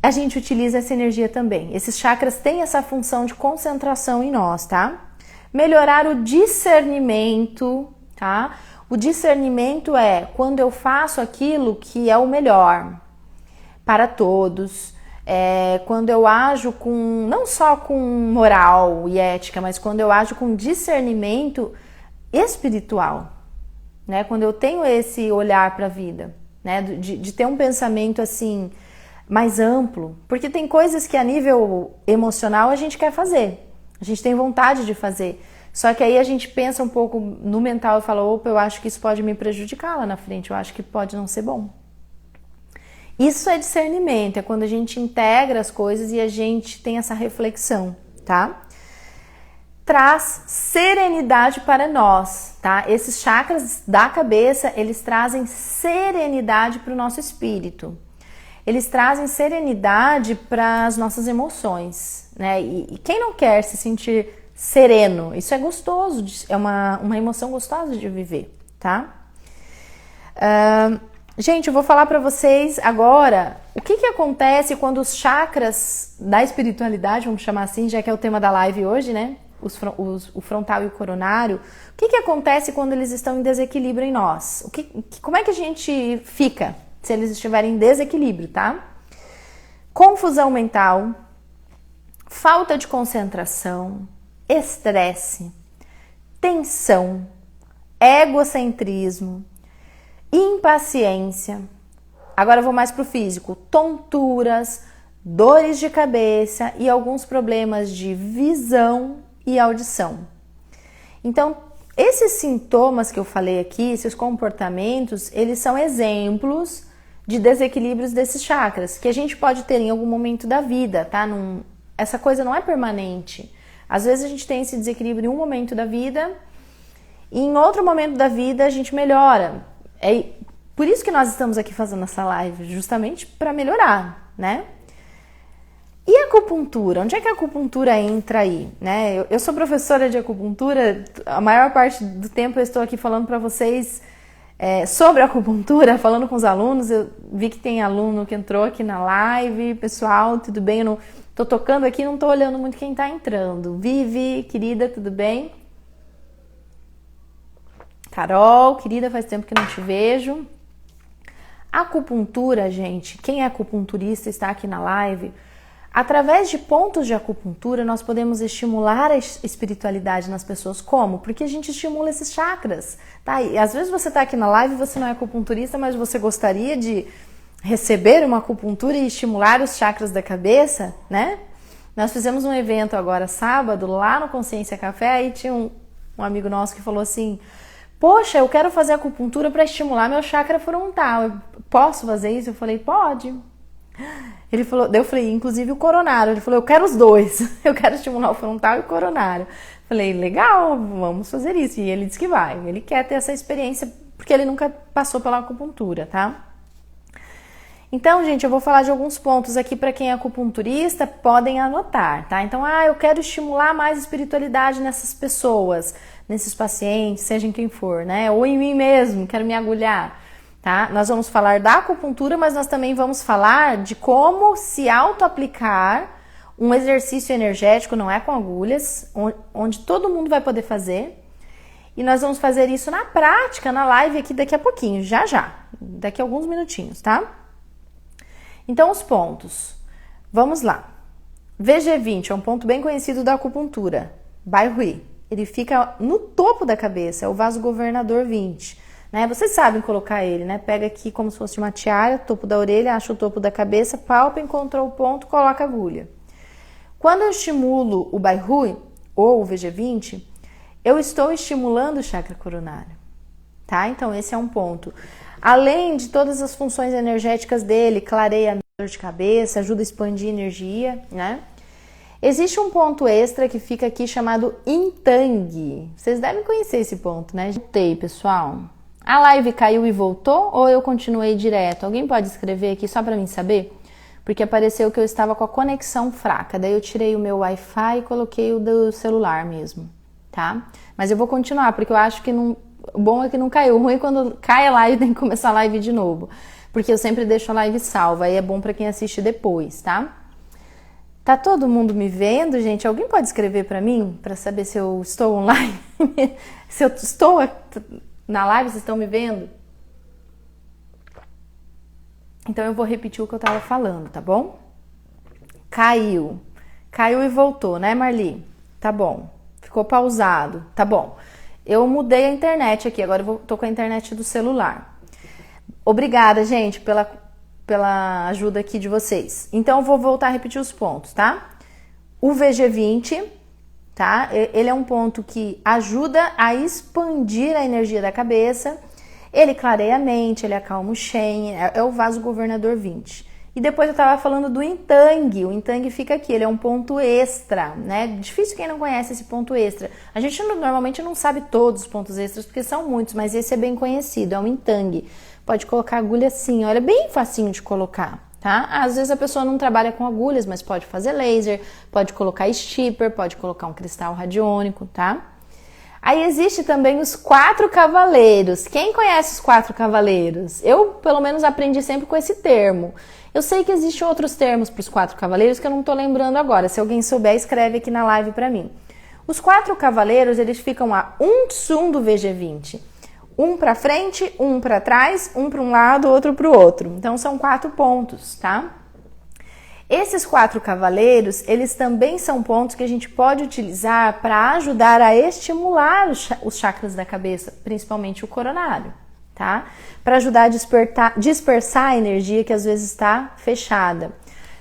A gente utiliza essa energia também. Esses chakras têm essa função de concentração em nós, tá? Melhorar o discernimento, tá? O discernimento é quando eu faço aquilo que é o melhor para todos, quando eu ajo com, não só com moral e ética, mas quando eu ajo com discernimento espiritual, né? Quando eu tenho esse olhar para a vida, né? De ter um pensamento assim mais amplo, porque tem coisas que a nível emocional a gente quer fazer, a gente tem vontade de fazer, só que aí a gente pensa um pouco no mental e fala, opa, eu acho que isso pode me prejudicar lá na frente, eu acho que pode não ser bom. Isso é discernimento, é quando a gente integra as coisas e a gente tem essa reflexão, tá? Traz serenidade para nós, tá? Esses chakras da cabeça, eles trazem serenidade para o nosso espírito. Eles trazem serenidade para as nossas emoções, né? E quem não quer se sentir sereno? Isso é gostoso, é uma emoção gostosa de viver, tá? Gente, eu vou falar para vocês agora o que acontece quando os chakras da espiritualidade, vamos chamar assim, já que é o tema da live hoje, né? O frontal e o coronário. O que acontece quando eles estão em desequilíbrio em nós? Como é que a gente fica se eles estiverem em desequilíbrio, tá? Confusão mental, falta de concentração, estresse, tensão, egocentrismo, impaciência. Agora eu vou mais pro físico. Tonturas, dores de cabeça e alguns problemas de visão e audição. Então, esses sintomas que eu falei aqui, esses comportamentos, eles são exemplos de desequilíbrios desses chakras, que a gente pode ter em algum momento da vida, tá? Essa coisa não é permanente. Às vezes a gente tem esse desequilíbrio em um momento da vida e em outro momento da vida a gente melhora. É por isso que nós estamos aqui fazendo essa live, justamente para melhorar, né? E a acupuntura? Onde é que a acupuntura entra aí? Né? Eu sou professora de acupuntura, a maior parte do tempo eu estou aqui falando para vocês sobre a acupuntura, falando com os alunos. Eu vi que tem aluno que entrou aqui na live. Pessoal, tudo bem? Eu não tô tocando aqui, não tô olhando muito quem tá entrando. Vivi, querida, tudo bem? Carol, querida, faz tempo que não te vejo. Acupuntura, gente, quem é acupunturista está aqui na live. Através de pontos de acupuntura, nós podemos estimular a espiritualidade nas pessoas. Como? Porque a gente estimula esses chakras, tá? E às vezes você está aqui na live e você não é acupunturista, mas você gostaria de receber uma acupuntura e estimular os chakras da cabeça, né? Nós fizemos um evento agora, sábado, lá no Consciência Café, e tinha um amigo nosso que falou assim, poxa, eu quero fazer acupuntura para estimular meu chakra frontal, eu posso fazer isso? Eu falei, pode. Ele falou, eu falei, inclusive o coronário. Ele falou, eu quero os dois. Eu quero estimular o frontal e o coronário. Falei, legal, vamos fazer isso. E ele disse que vai. Ele quer ter essa experiência porque ele nunca passou pela acupuntura, tá? Então, gente, eu vou falar de alguns pontos aqui para quem é acupunturista, podem anotar, tá? Então, eu quero estimular mais espiritualidade nessas pessoas, nesses pacientes, seja em quem for, né? Ou em mim mesmo, quero me agulhar, tá? Nós vamos falar da acupuntura, mas nós também vamos falar de como se auto-aplicar um exercício energético, não é com agulhas, onde todo mundo vai poder fazer. E nós vamos fazer isso na prática, na live aqui daqui a pouquinho, já, daqui a alguns minutinhos, tá? Então, os pontos. Vamos lá. VG20 é um ponto bem conhecido da acupuntura, Bai Hui. Ele fica no topo da cabeça, é o vaso governador 20. Né? Vocês sabem colocar ele, né? Pega aqui como se fosse uma tiara, topo da orelha, acha o topo da cabeça, palpa, encontrou o ponto, coloca a agulha. Quando eu estimulo o Bai Hui, ou o VG20, eu estou estimulando o chakra coronário, tá? Então, esse é um ponto. Além de todas as funções energéticas dele, clareia a dor de cabeça, ajuda a expandir energia, né? Existe um ponto extra que fica aqui chamado Intang. Vocês devem conhecer esse ponto, né? Voltei, pessoal. A live caiu e voltou ou eu continuei direto? Alguém pode escrever aqui só para mim saber? Porque apareceu que eu estava com a conexão fraca. Daí eu tirei o meu Wi-Fi e coloquei o do celular mesmo, tá? Mas eu vou continuar, porque eu acho que não... O bom é que não caiu. O ruim é quando cai a live, tem que começar a live de novo. Porque eu sempre deixo a live salva. Aí é bom pra quem assiste depois, tá? Tá todo mundo me vendo, gente? Alguém pode escrever pra mim? Pra saber se eu estou online? Se eu estou na live, vocês estão me vendo? Então eu vou repetir o que eu tava falando, tá bom? Caiu. Caiu e voltou, né, Marli? Tá bom. Ficou pausado. Tá bom. Eu mudei a internet aqui, agora eu tô com a internet do celular. Obrigada, gente, pela ajuda aqui de vocês. Então, eu vou voltar a repetir os pontos, tá? O VG20, tá? Ele é um ponto que ajuda a expandir a energia da cabeça, ele clareia a mente, ele acalma o Shen, é o vaso governador 20. E depois eu tava falando do Intang. O Intang fica aqui, ele é um ponto extra, né? Difícil quem não conhece esse ponto extra. A gente normalmente não sabe todos os pontos extras, porque são muitos, mas esse é bem conhecido, é o Intang. Pode colocar agulha assim, olha, bem facinho de colocar, tá? Às vezes a pessoa não trabalha com agulhas, mas pode fazer laser, pode colocar stipper, pode colocar um cristal radiônico, tá? Aí existe também os 4 cavaleiros. Quem conhece os 4 cavaleiros? Eu, pelo menos, aprendi sempre com esse termo. Eu sei que existem outros termos para os 4 cavaleiros que eu não tô lembrando agora. Se alguém souber, escreve aqui na live para mim. Os 4 cavaleiros, eles ficam a um tsum do VG20. Um para frente, um para trás, um para um lado, outro para o outro. Então, são 4 pontos, tá? Esses 4 cavaleiros, eles também são pontos que a gente pode utilizar para ajudar a estimular os chakras da cabeça, principalmente o coronário, tá? Para ajudar a dispersar a energia que às vezes está fechada.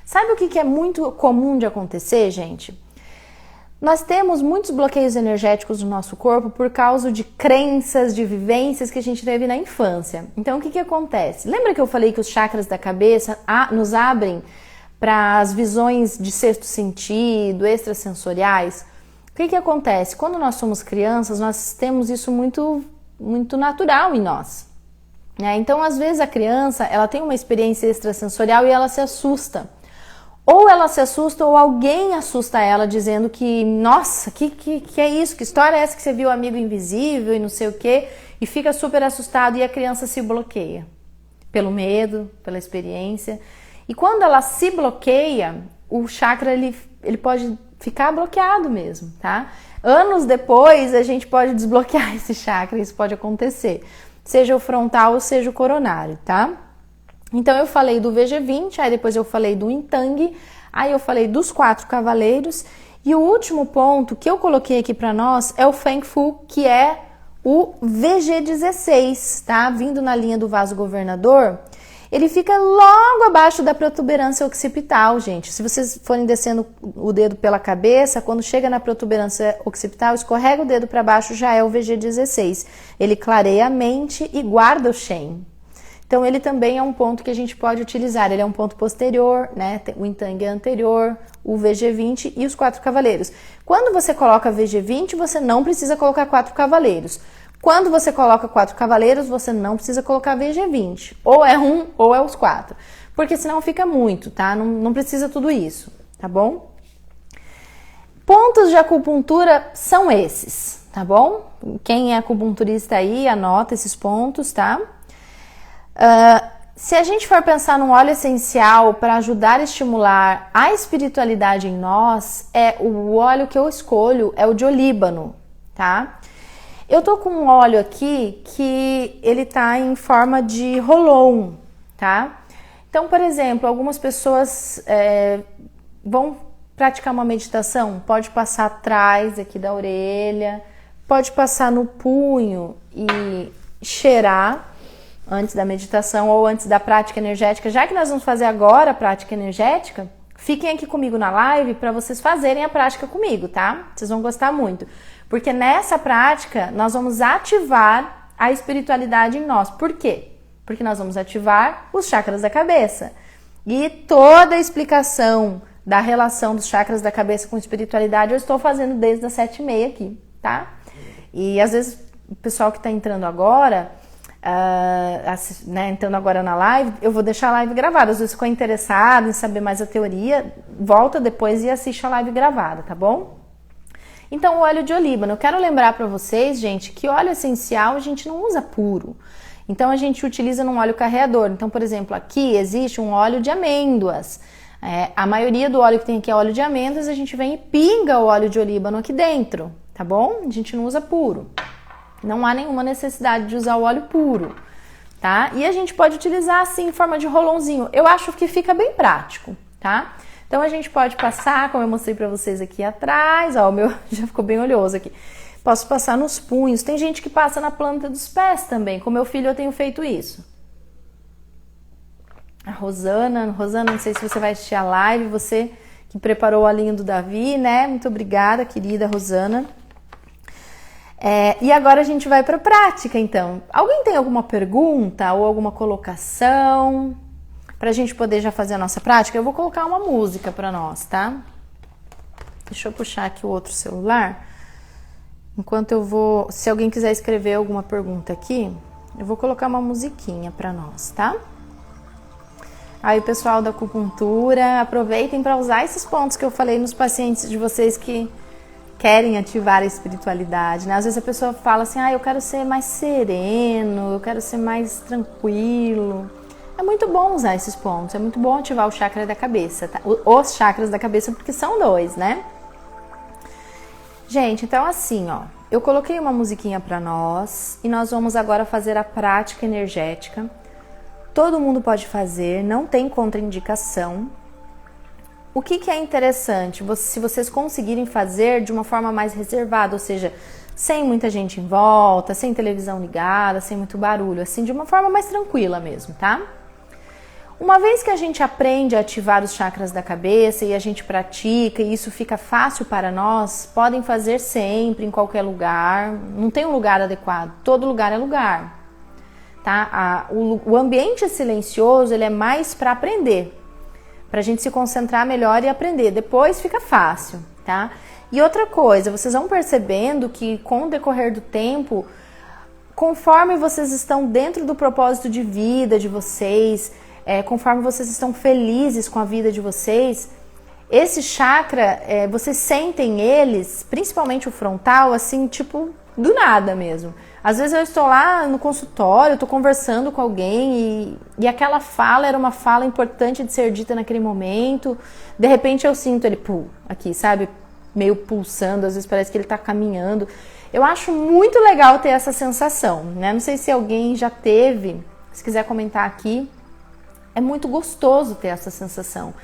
Sabe o que é muito comum de acontecer, gente? Nós temos muitos bloqueios energéticos no nosso corpo por causa de crenças, de vivências que a gente teve na infância. Então, o que acontece? Lembra que eu falei que os chakras da cabeça nos abrem para as visões de sexto sentido, extrasensoriais? O que acontece? Quando nós somos crianças, nós temos isso muito natural em nós. Então, às vezes, a criança ela tem uma experiência extrasensorial e ela se assusta. Ou ela se assusta ou alguém assusta ela dizendo que, nossa, que é isso? Que história é essa que você viu o amigo invisível e não sei o quê? E fica super assustado e a criança se bloqueia. Pelo medo, pela experiência. E quando ela se bloqueia, o chakra ele pode ficar bloqueado mesmo, tá? Anos depois a gente pode desbloquear esse chakra, isso pode acontecer. Seja o frontal ou seja o coronário, tá? Então eu falei do VG20, aí depois eu falei do Intang, aí eu falei dos 4 cavaleiros e o último ponto que eu coloquei aqui para nós é o Feng Fu, que é o VG16, tá? Vindo na linha do vaso governador, ele fica logo abaixo da protuberância occipital, gente. Se vocês forem descendo o dedo pela cabeça, quando chega na protuberância occipital, escorrega o dedo para baixo, já é o VG16. Ele clareia a mente e guarda o Shen. Então, ele também é um ponto que a gente pode utilizar. Ele é um ponto posterior, né? O Intang é anterior, o VG20 e os 4 cavaleiros. Quando você coloca VG20, você não precisa colocar 4 cavaleiros. Quando você coloca 4 cavaleiros, você não precisa colocar VG20. Ou é um ou é os 4. porque senão fica muito, tá? Não precisa tudo isso, tá bom? Pontos de acupuntura são esses, tá bom? Quem é acupunturista aí, anota esses pontos, tá? Se a gente for pensar num óleo essencial para ajudar a estimular a espiritualidade em nós, o óleo que eu escolho é o de olíbano, tá? Eu tô com um óleo aqui que ele tá em forma de roll-on, tá? Então, por exemplo, algumas pessoas vão praticar uma meditação, pode passar atrás aqui da orelha, pode passar no punho e cheirar antes da meditação ou antes da prática energética. Já que nós vamos fazer agora a prática energética, fiquem aqui comigo na live para vocês fazerem a prática comigo, tá? Vocês vão gostar muito, porque nessa prática nós vamos ativar a espiritualidade em nós. Por quê? Porque nós vamos ativar os chakras da cabeça. E toda a explicação da relação dos chakras da cabeça com espiritualidade eu estou fazendo desde as 7h30 aqui, tá? E às vezes o pessoal que está entrando agora, entrando agora na live, eu vou deixar a live gravada. Às vezes ficou interessado em saber mais a teoria, volta depois e assiste a live gravada, tá bom? Então, o óleo de olíbano. Eu quero lembrar para vocês, gente, que óleo essencial a gente não usa puro. Então, a gente utiliza num óleo carreador. Então, por exemplo, aqui existe um óleo de amêndoas. A maioria do óleo que tem aqui é óleo de amêndoas, a gente vem e pinga o óleo de olíbano aqui dentro, tá bom? A gente não usa puro. Não há nenhuma necessidade de usar o óleo puro, tá? E a gente pode utilizar assim, em forma de rolãozinho. Eu acho que fica bem prático, tá? Então a gente pode passar, como eu mostrei pra vocês aqui atrás, ó, o meu já ficou bem oleoso aqui. Posso passar nos punhos. Tem gente que passa na planta dos pés também. Com meu filho eu tenho feito isso. A Rosana, não sei se você vai assistir a live, você que preparou o alinho do Davi, né? Muito obrigada, querida Rosana. E agora a gente vai para a prática, então. Alguém tem alguma pergunta ou alguma colocação para a gente poder já fazer a nossa prática? Eu vou colocar uma música para nós, tá? Deixa eu puxar aqui o outro celular. Enquanto eu vou... Se alguém quiser escrever alguma pergunta aqui, eu vou colocar uma musiquinha para nós, tá? Aí, pessoal da acupuntura, aproveitem para usar esses pontos que eu falei nos pacientes de vocês que querem ativar a espiritualidade, né? Às vezes a pessoa fala assim, eu quero ser mais sereno, eu quero ser mais tranquilo. É muito bom usar esses pontos, é muito bom ativar o chakra da cabeça, tá? Os chakras da cabeça, porque são 2, né? Gente, então assim, ó, eu coloquei uma musiquinha para nós e nós vamos agora fazer a prática energética. Todo mundo pode fazer, não tem contraindicação. O que é interessante? Se vocês conseguirem fazer de uma forma mais reservada, ou seja, sem muita gente em volta, sem televisão ligada, sem muito barulho, assim, de uma forma mais tranquila mesmo, tá? Uma vez que a gente aprende a ativar os chakras da cabeça e a gente pratica e isso fica fácil para nós, podem fazer sempre, em qualquer lugar, não tem um lugar adequado, todo lugar é lugar. Tá? O ambiente silencioso ele é mais para aprender, para a gente se concentrar melhor e aprender. Depois fica fácil, tá? E outra coisa, vocês vão percebendo que com o decorrer do tempo, conforme vocês estão dentro do propósito de vida de vocês, conforme vocês estão felizes com a vida de vocês, esse chakra, vocês sentem eles, principalmente o frontal, assim, tipo, do nada mesmo. Às vezes eu estou lá no consultório, estou conversando com alguém e aquela fala era uma fala importante de ser dita naquele momento. De repente eu sinto ele, aqui, sabe? Meio pulsando, às vezes parece que ele está caminhando. Eu acho muito legal ter essa sensação, né? Não sei se alguém já teve, se quiser comentar aqui. É muito gostoso ter essa sensação.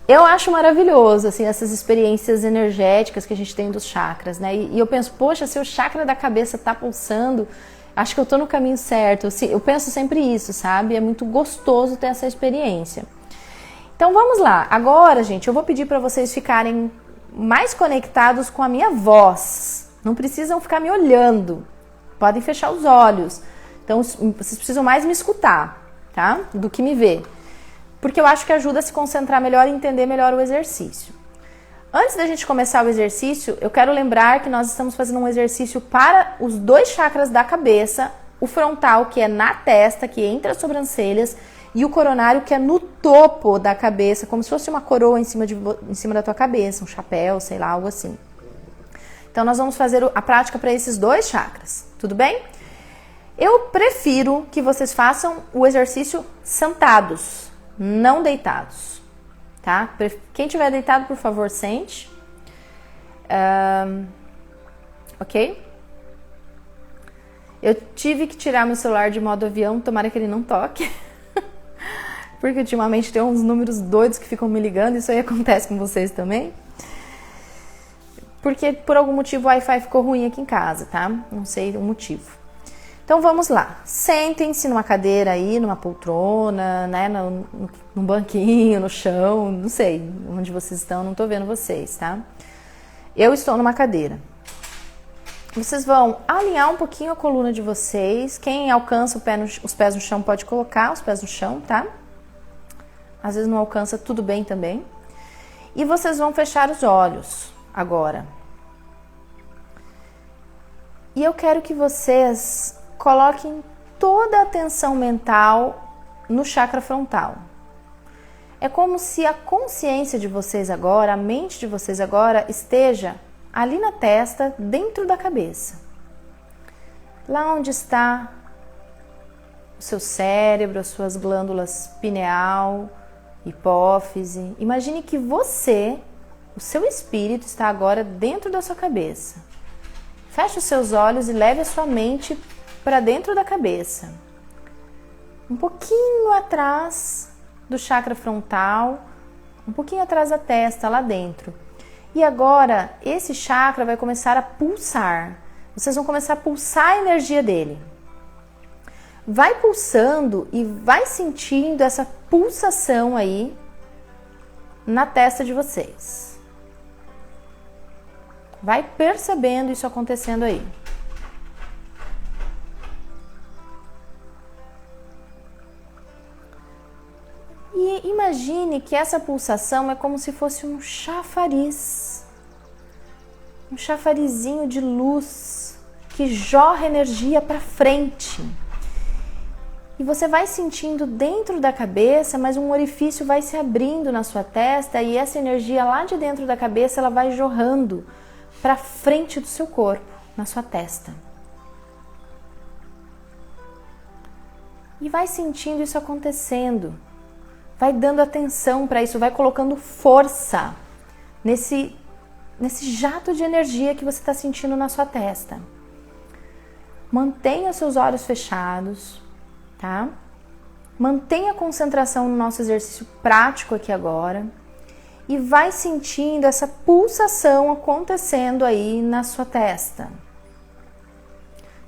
Eu acho maravilhoso, assim, essas experiências energéticas que a gente tem dos chakras, né? E eu penso, poxa, se o chakra da cabeça tá pulsando, acho que eu tô no caminho certo. Eu penso sempre isso, sabe? É muito gostoso ter essa experiência. Então vamos lá. Agora, gente, eu vou pedir para vocês ficarem mais conectados com a minha voz. Não precisam ficar me olhando. Podem fechar os olhos. Então vocês precisam mais me escutar, tá? Do que me ver. Porque eu acho que ajuda a se concentrar melhor e entender melhor o exercício. Antes da gente começar o exercício, eu quero lembrar que nós estamos fazendo um exercício para os 2 chakras da cabeça, o frontal, que é na testa, que é entre as sobrancelhas, e o coronário, que é no topo da cabeça, como se fosse uma coroa em cima da tua cabeça, um chapéu, sei lá, algo assim. Então, nós vamos fazer a prática para esses dois chakras, tudo bem? Eu prefiro que vocês façam o exercício sentados, não deitados, tá? Quem tiver deitado, por favor, sente. Ok? Eu tive que tirar meu celular de modo avião, tomara que ele não toque. Porque ultimamente tem uns números doidos que ficam me ligando, isso aí acontece com vocês também. Porque por algum motivo o Wi-Fi ficou ruim aqui em casa, tá? Não sei o motivo. Então vamos lá. Sentem-se numa cadeira aí, numa poltrona, né? Num banquinho, no chão, não sei onde vocês estão, não tô vendo vocês, tá? Eu estou numa cadeira. Vocês vão alinhar um pouquinho a coluna de vocês. Quem alcança os pés no chão pode colocar os pés no chão, tá? Às vezes não alcança, tudo bem também. E vocês vão fechar os olhos agora. E eu quero que vocês coloquem toda a atenção mental no chakra frontal. É como se a consciência de vocês agora, a mente de vocês agora, esteja ali na testa, dentro da cabeça. Lá onde está o seu cérebro, as suas glândulas pineal, hipófise. Imagine que você, o seu espírito, está agora dentro da sua cabeça. Feche os seus olhos e leve a sua mente para dentro da cabeça. Um pouquinho atrás do chakra frontal, um pouquinho atrás da testa, lá dentro. E agora, esse chakra vai começar a pulsar. Vocês vão começar a pulsar a energia dele. Vai pulsando e vai sentindo essa pulsação aí na testa de vocês. Vai percebendo isso acontecendo aí. E imagine que essa pulsação é como se fosse um chafariz. Um chafarizinho de luz que jorra energia para frente. E você vai sentindo dentro da cabeça, mas um orifício vai se abrindo na sua testa e essa energia lá de dentro da cabeça, ela vai jorrando para frente do seu corpo, na sua testa. E vai sentindo isso acontecendo. Vai dando atenção para isso, vai colocando força nesse jato de energia que você está sentindo na sua testa. Mantenha seus olhos fechados, tá? Mantenha a concentração no nosso exercício prático aqui agora e vai sentindo essa pulsação acontecendo aí na sua testa.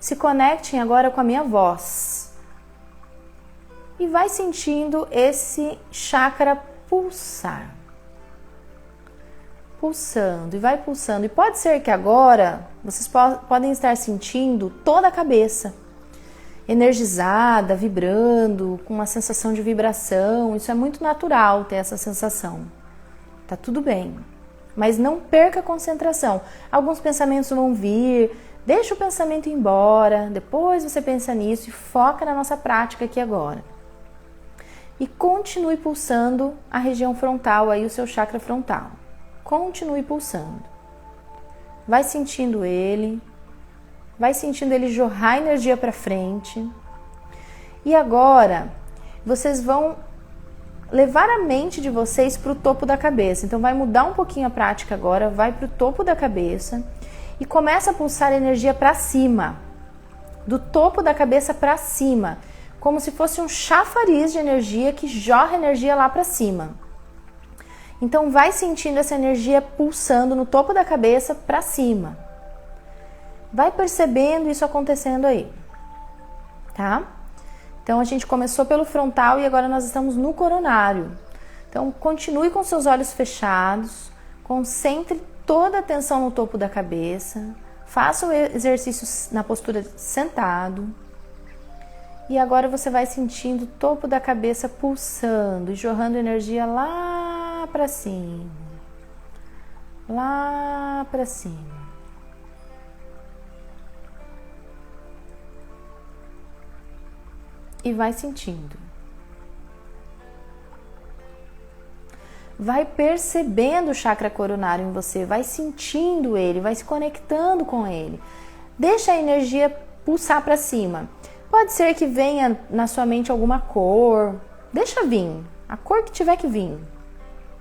Se conectem agora com a minha voz. E vai sentindo esse chakra pulsar. Pulsando e vai pulsando. E pode ser que agora vocês podem estar sentindo toda a cabeça energizada, vibrando, com uma sensação de vibração. Isso é muito natural ter essa sensação. Tá tudo bem. Mas não perca a concentração. Alguns pensamentos vão vir, deixa o pensamento ir embora, depois você pensa nisso e foca na nossa prática aqui agora. E continue pulsando a região frontal, aí o seu chakra frontal. Continue pulsando. Vai sentindo ele jorrar energia para frente. E agora, vocês vão levar a mente de vocês para o topo da cabeça. Então vai mudar um pouquinho a prática agora, vai para o topo da cabeça e começa a pulsar energia para cima. Do topo da cabeça para cima. Como se fosse um chafariz de energia que jorra energia lá para cima. Então vai sentindo essa energia pulsando no topo da cabeça para cima. Vai percebendo isso acontecendo aí, tá? Então a gente começou pelo frontal e agora nós estamos no coronário. Então continue com seus olhos fechados, concentre toda a atenção no topo da cabeça, faça o exercício na postura sentado. E agora você vai sentindo o topo da cabeça pulsando e jorrando energia lá para cima. Lá para cima. E vai sentindo. vai percebendo o chakra coronário em você, vai sentindo ele, vai se conectando com ele. Deixa a energia pulsar para cima. Pode ser que venha na sua mente alguma cor, deixa vir, a cor que tiver que vir,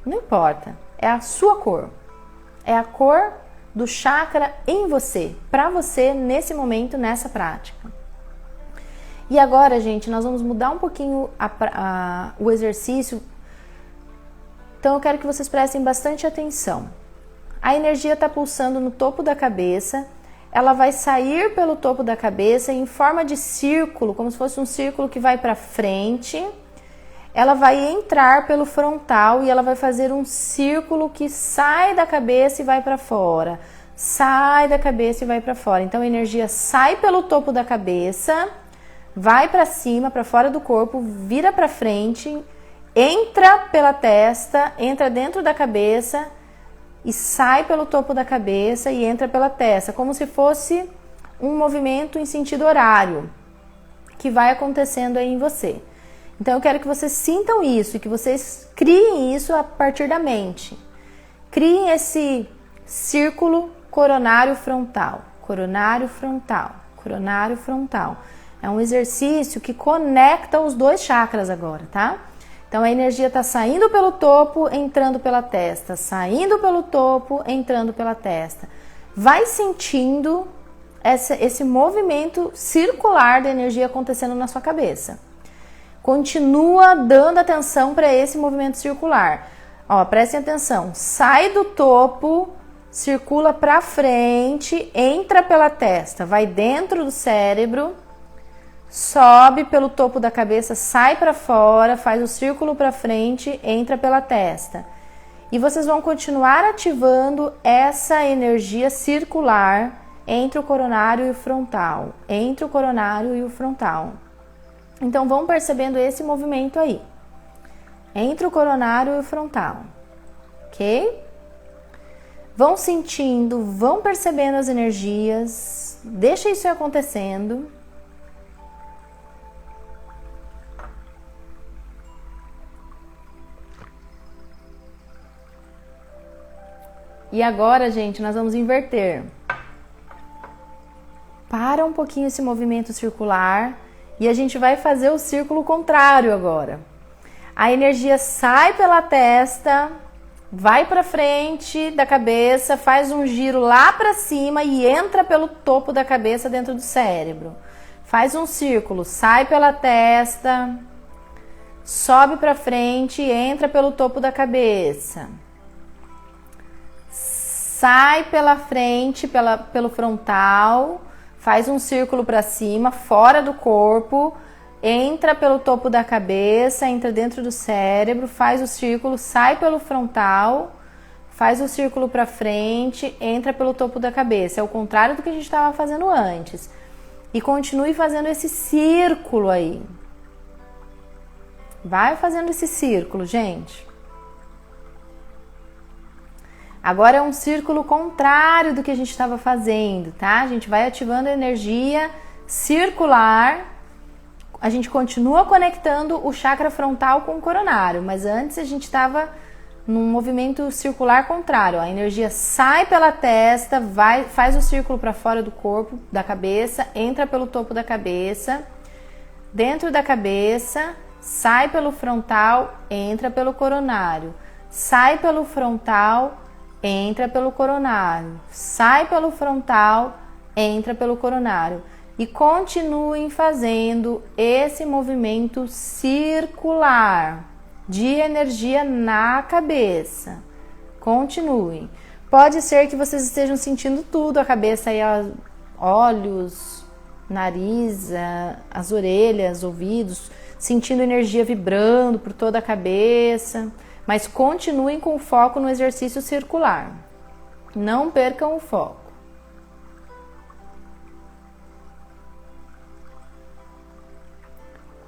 não importa, é a sua cor, é a cor do chakra em você, para você nesse momento, nessa prática. E agora, gente, nós vamos mudar um pouquinho o exercício. Então eu quero que vocês prestem bastante atenção. A energia está pulsando no topo da cabeça, ela vai sair pelo topo da cabeça em forma de círculo, como se fosse um círculo que vai para frente. Ela vai entrar pelo frontal e ela vai fazer um círculo que sai da cabeça e vai para fora. Sai da cabeça e vai para fora. Então a energia sai pelo topo da cabeça, vai para cima, para fora do corpo, vira para frente, entra pela testa, entra dentro da cabeça e sai pelo topo da cabeça e entra pela testa, como se fosse um movimento em sentido horário que vai acontecendo aí em você. Então eu quero que vocês sintam isso e que vocês criem isso a partir da mente. Criem esse círculo coronário frontal, coronário frontal, coronário frontal. É um exercício que conecta os dois chakras agora, tá? Então a energia está saindo pelo topo, entrando pela testa, saindo pelo topo, entrando pela testa. Vai sentindo esse movimento circular da energia acontecendo na sua cabeça. Continua dando atenção para esse movimento circular. Ó, prestem atenção. Sai do topo, circula para frente, entra pela testa, vai dentro do cérebro, sobe pelo topo da cabeça, sai para fora, faz o círculo para frente, entra pela testa. E vocês vão continuar ativando essa energia circular entre o coronário e o frontal, entre o coronário e o frontal. Então vão percebendo esse movimento aí, entre o coronário e o frontal, ok? Vão sentindo, vão percebendo as energias, deixa isso acontecendo. E agora, gente, nós vamos inverter. Para um pouquinho esse movimento circular e a gente vai fazer o círculo contrário agora. A energia sai pela testa, vai para frente da cabeça, faz um giro lá para cima e entra pelo topo da cabeça dentro do cérebro. Faz um círculo, sai pela testa, sobe para frente e entra pelo topo da cabeça. Sai pela frente, pelo frontal, faz um círculo para cima, fora do corpo, entra pelo topo da cabeça, entra dentro do cérebro, faz o círculo, sai pelo frontal, faz o círculo para frente, entra pelo topo da cabeça. É o contrário do que a gente estava fazendo antes. E continue fazendo esse círculo aí. Vai fazendo esse círculo, gente. Agora é um círculo contrário do que a gente estava fazendo, tá? A gente vai ativando a energia circular. A gente continua conectando o chakra frontal com o coronário, mas antes a gente estava num movimento circular contrário. A energia sai pela testa, faz o círculo para fora do corpo, da cabeça, entra pelo topo da cabeça, dentro da cabeça, sai pelo frontal, entra pelo coronário, sai pelo frontal, entra pelo coronário, sai pelo frontal, entra pelo coronário. E continuem fazendo esse movimento circular de energia na cabeça. Continuem. Pode ser que vocês estejam sentindo tudo, a cabeça aí, olhos, nariz, as orelhas, ouvidos, sentindo energia vibrando por toda a cabeça. Mas continuem com o foco no exercício circular. Não percam o foco.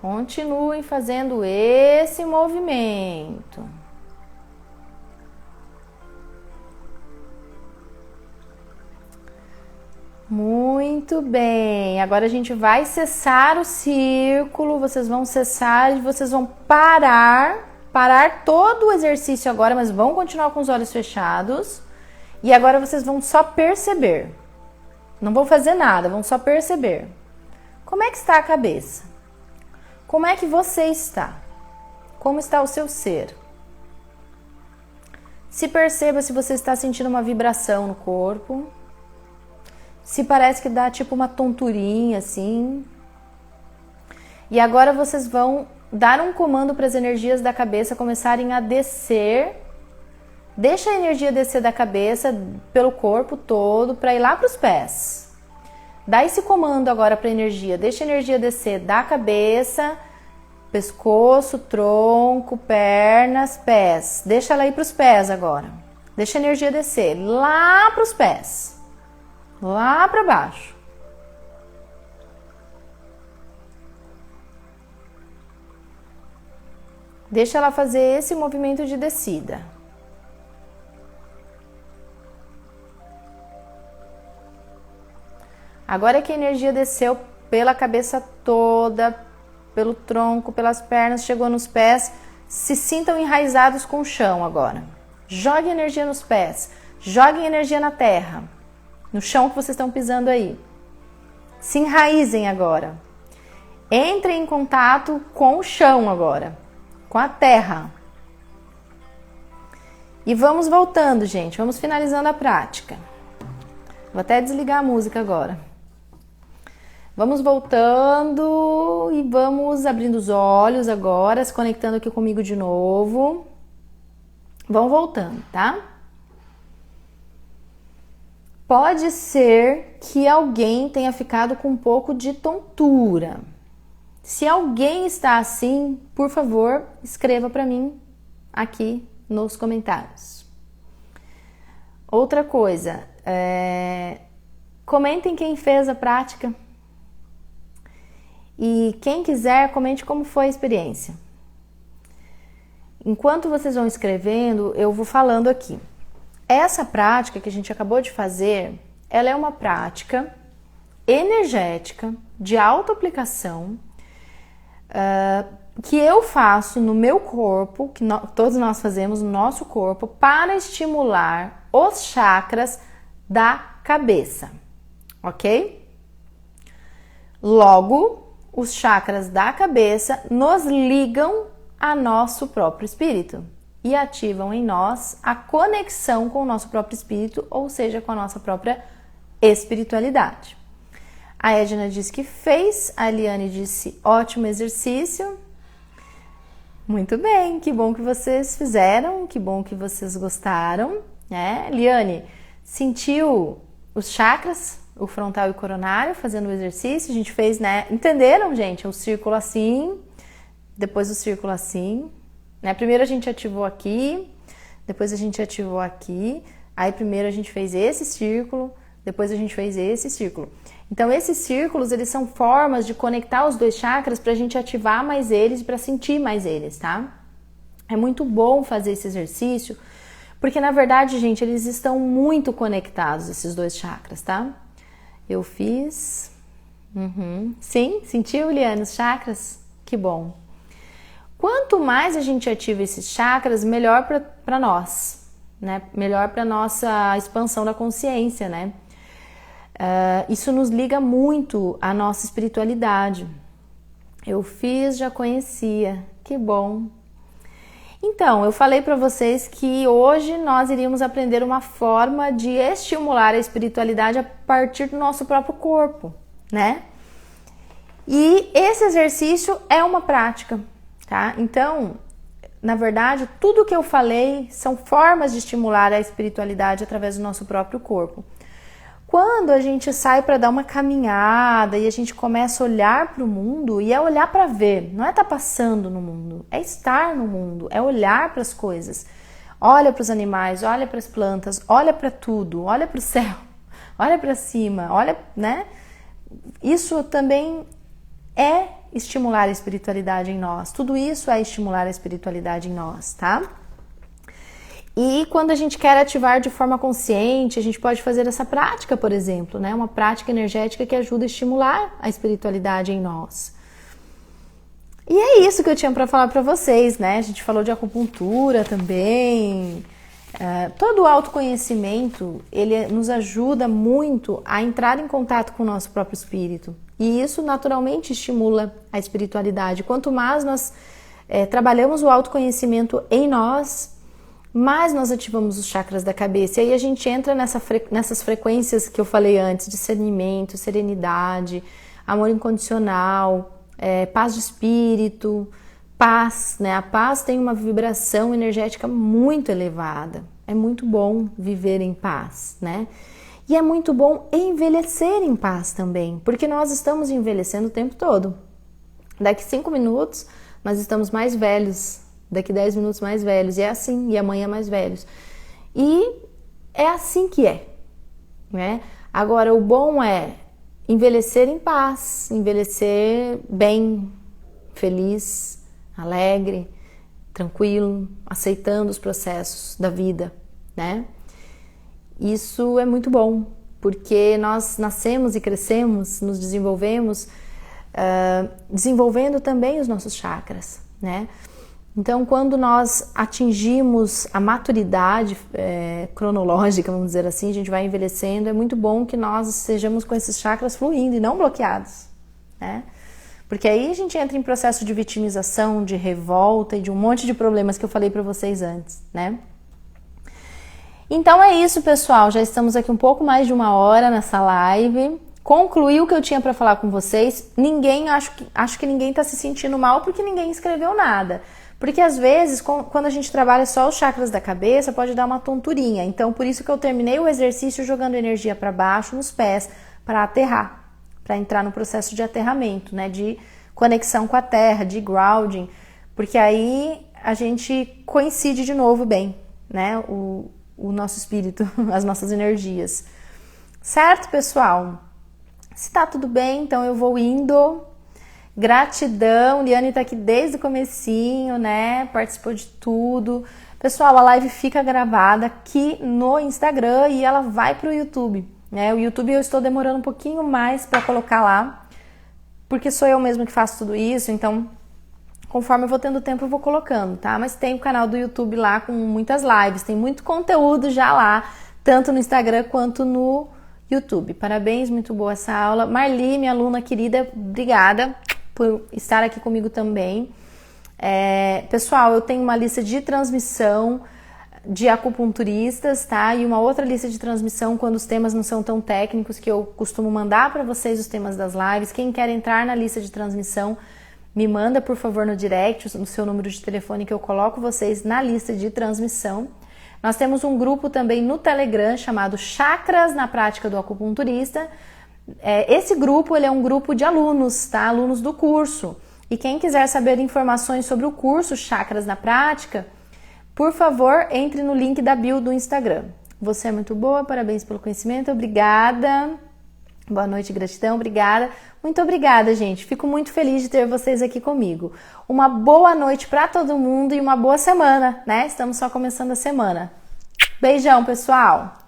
Continuem fazendo esse movimento. Muito bem. Agora a gente vai cessar o círculo. Vocês vão cessar e vocês vão parar parar todo o exercício agora, mas vão continuar com os olhos fechados. E agora vocês vão só perceber. Não vão fazer nada, vão só perceber. Como é que está a cabeça? Como é que você está? Como está o seu ser? Se perceba se você está sentindo uma vibração no corpo. Se parece que dá tipo uma tonturinha assim. E agora vocês vão dar um comando para as energias da cabeça começarem a descer. Deixa a energia descer da cabeça pelo corpo todo para ir lá para os pés. Dá esse comando agora para a energia. Deixa a energia descer da cabeça, pescoço, tronco, pernas, pés. Deixa ela ir para os pés agora. Deixa a energia descer lá para os pés. Lá para baixo. Deixa ela fazer esse movimento de descida. Agora que a energia desceu pela cabeça toda, pelo tronco, pelas pernas, chegou nos pés, se sintam enraizados com o chão agora. Joguem energia nos pés, joguem energia na terra, no chão que vocês estão pisando aí. Se enraizem agora. Entrem em contato com o chão agora, com a terra. E vamos voltando, gente, vamos finalizando a prática. Vou até desligar a música agora. Vamos voltando e vamos abrindo os olhos agora, se conectando aqui comigo de novo. Vão voltando, tá? Pode ser que alguém tenha ficado com um pouco de tontura. Se alguém está assim, por favor, escreva para mim aqui nos comentários. Outra coisa, comentem quem fez a prática. E quem quiser, comente como foi a experiência. Enquanto vocês vão escrevendo, eu vou falando aqui. Essa prática que a gente acabou de fazer, ela é uma prática energética, de autoaplicação, que eu faço no meu corpo, que todos nós fazemos no nosso corpo, para estimular os chakras da cabeça, ok? Logo, os chakras da cabeça nos ligam a nosso próprio espírito e ativam em nós a conexão com o nosso próprio espírito, ou seja, com a nossa própria espiritualidade. A Edna disse que fez, a Eliane disse ótimo exercício. Muito bem, que bom que vocês fizeram, que bom que vocês gostaram, né? Eliane, sentiu os chakras? O frontal e o coronário, fazendo o exercício, a gente fez, né? Entenderam, gente? O círculo assim, depois o círculo assim, né? Primeiro a gente ativou aqui, depois a gente ativou aqui, aí primeiro a gente fez esse círculo, depois a gente fez esse círculo. Então, esses círculos, eles são formas de conectar os dois chakras pra gente ativar mais eles e pra sentir mais eles, tá? É muito bom fazer esse exercício, porque na verdade, gente, eles estão muito conectados, esses dois chakras, tá? Eu fiz. Sim, sentiu, Liane, os chakras? Que bom. Quanto mais a gente ativa esses chakras, melhor para nós, né? Melhor para nossa expansão da consciência, né? Isso nos liga muito à nossa espiritualidade. Eu fiz, já conhecia. Que bom. Então, eu falei para vocês que hoje nós iríamos aprender uma forma de estimular a espiritualidade a partir do nosso próprio corpo, né? E esse exercício é uma prática, tá? Então, na verdade, tudo que eu falei são formas de estimular a espiritualidade através do nosso próprio corpo. Quando a gente sai para dar uma caminhada e a gente começa a olhar para o mundo, e é olhar para ver, não é estar passando no mundo, é estar no mundo, é olhar para as coisas. Olha para os animais, olha para as plantas, olha para tudo, olha para o céu, olha para cima, olha, né? Isso também é estimular a espiritualidade em nós. Tudo isso é estimular a espiritualidade em nós, tá? E quando a gente quer ativar de forma consciente, a gente pode fazer essa prática, por exemplo, né? Uma prática energética que ajuda a estimular a espiritualidade em nós. E é isso que eu tinha para falar para vocês, né? A gente falou de acupuntura também. Todo o autoconhecimento, ele nos ajuda muito a entrar em contato com o nosso próprio espírito. E isso naturalmente estimula a espiritualidade. Quanto mais nós trabalhamos o autoconhecimento em nós, mais nós ativamos os chakras da cabeça. E aí a gente entra nessas frequências que eu falei antes, discernimento, serenidade, amor incondicional, paz de espírito, paz, né? A paz tem uma vibração energética muito elevada. É muito bom viver em paz, né? E é muito bom envelhecer em paz também, porque nós estamos envelhecendo o tempo todo. Daqui 5 minutos nós estamos mais velhos, daqui 10 minutos mais velhos, e é assim, e amanhã mais velhos. E é assim que é, né? Agora, o bom é envelhecer em paz, envelhecer bem, feliz, alegre, tranquilo, aceitando os processos da vida, né? Isso é muito bom, porque nós nascemos e crescemos, nos desenvolvemos, desenvolvendo também os nossos chakras, né? Então, quando nós atingimos a maturidade cronológica, vamos dizer assim, a gente vai envelhecendo, é muito bom que nós estejamos com esses chakras fluindo e não bloqueados, né? Porque aí a gente entra em processo de vitimização, de revolta e de um monte de problemas que eu falei para vocês antes, né? Então é isso, pessoal. Já estamos aqui um pouco mais de 1 hora nessa live. Concluí o que eu tinha para falar com vocês. Acho que ninguém está se sentindo mal porque ninguém escreveu nada. Porque às vezes, quando a gente trabalha só os chakras da cabeça, pode dar uma tonturinha. Então, por isso que eu terminei o exercício jogando energia para baixo nos pés, para aterrar, para entrar no processo de aterramento, né? De conexão com a terra, de grounding. Porque aí a gente coincide de novo bem, né? O nosso espírito, as nossas energias. Certo, pessoal? Se tá tudo bem, então eu vou indo. Gratidão, Liane tá aqui desde o comecinho, né? Participou de tudo. Pessoal, a live fica gravada aqui no Instagram e ela vai pro YouTube, né? O YouTube eu estou demorando um pouquinho mais para colocar lá, porque sou eu mesma que faço tudo isso, então conforme eu vou tendo tempo eu vou colocando, tá? Mas tem o canal do YouTube lá com muitas lives, tem muito conteúdo já lá, tanto no Instagram quanto no YouTube. Parabéns, muito boa essa aula. Marli, minha aluna querida, obrigada por estar aqui comigo também. Pessoal, eu tenho uma lista de transmissão de acupunturistas, tá? E uma outra lista de transmissão quando os temas não são tão técnicos, que eu costumo mandar para vocês os temas das lives. Quem quer entrar na lista de transmissão, me manda, por favor, no direct, no seu número de telefone, que eu coloco vocês na lista de transmissão. Nós temos um grupo também no Telegram chamado Chakras na Prática do Acupunturista. Esse grupo ele é um grupo de alunos, tá? Alunos do curso. E quem quiser saber informações sobre o curso Chakras na Prática, por favor, entre no link da bio do Instagram. Você é muito boa, parabéns pelo conhecimento, obrigada. Boa noite, gratidão, obrigada. Muito obrigada, gente. Fico muito feliz de ter vocês aqui comigo. Uma boa noite para todo mundo e uma boa semana, né? Estamos só começando a semana. Beijão, pessoal!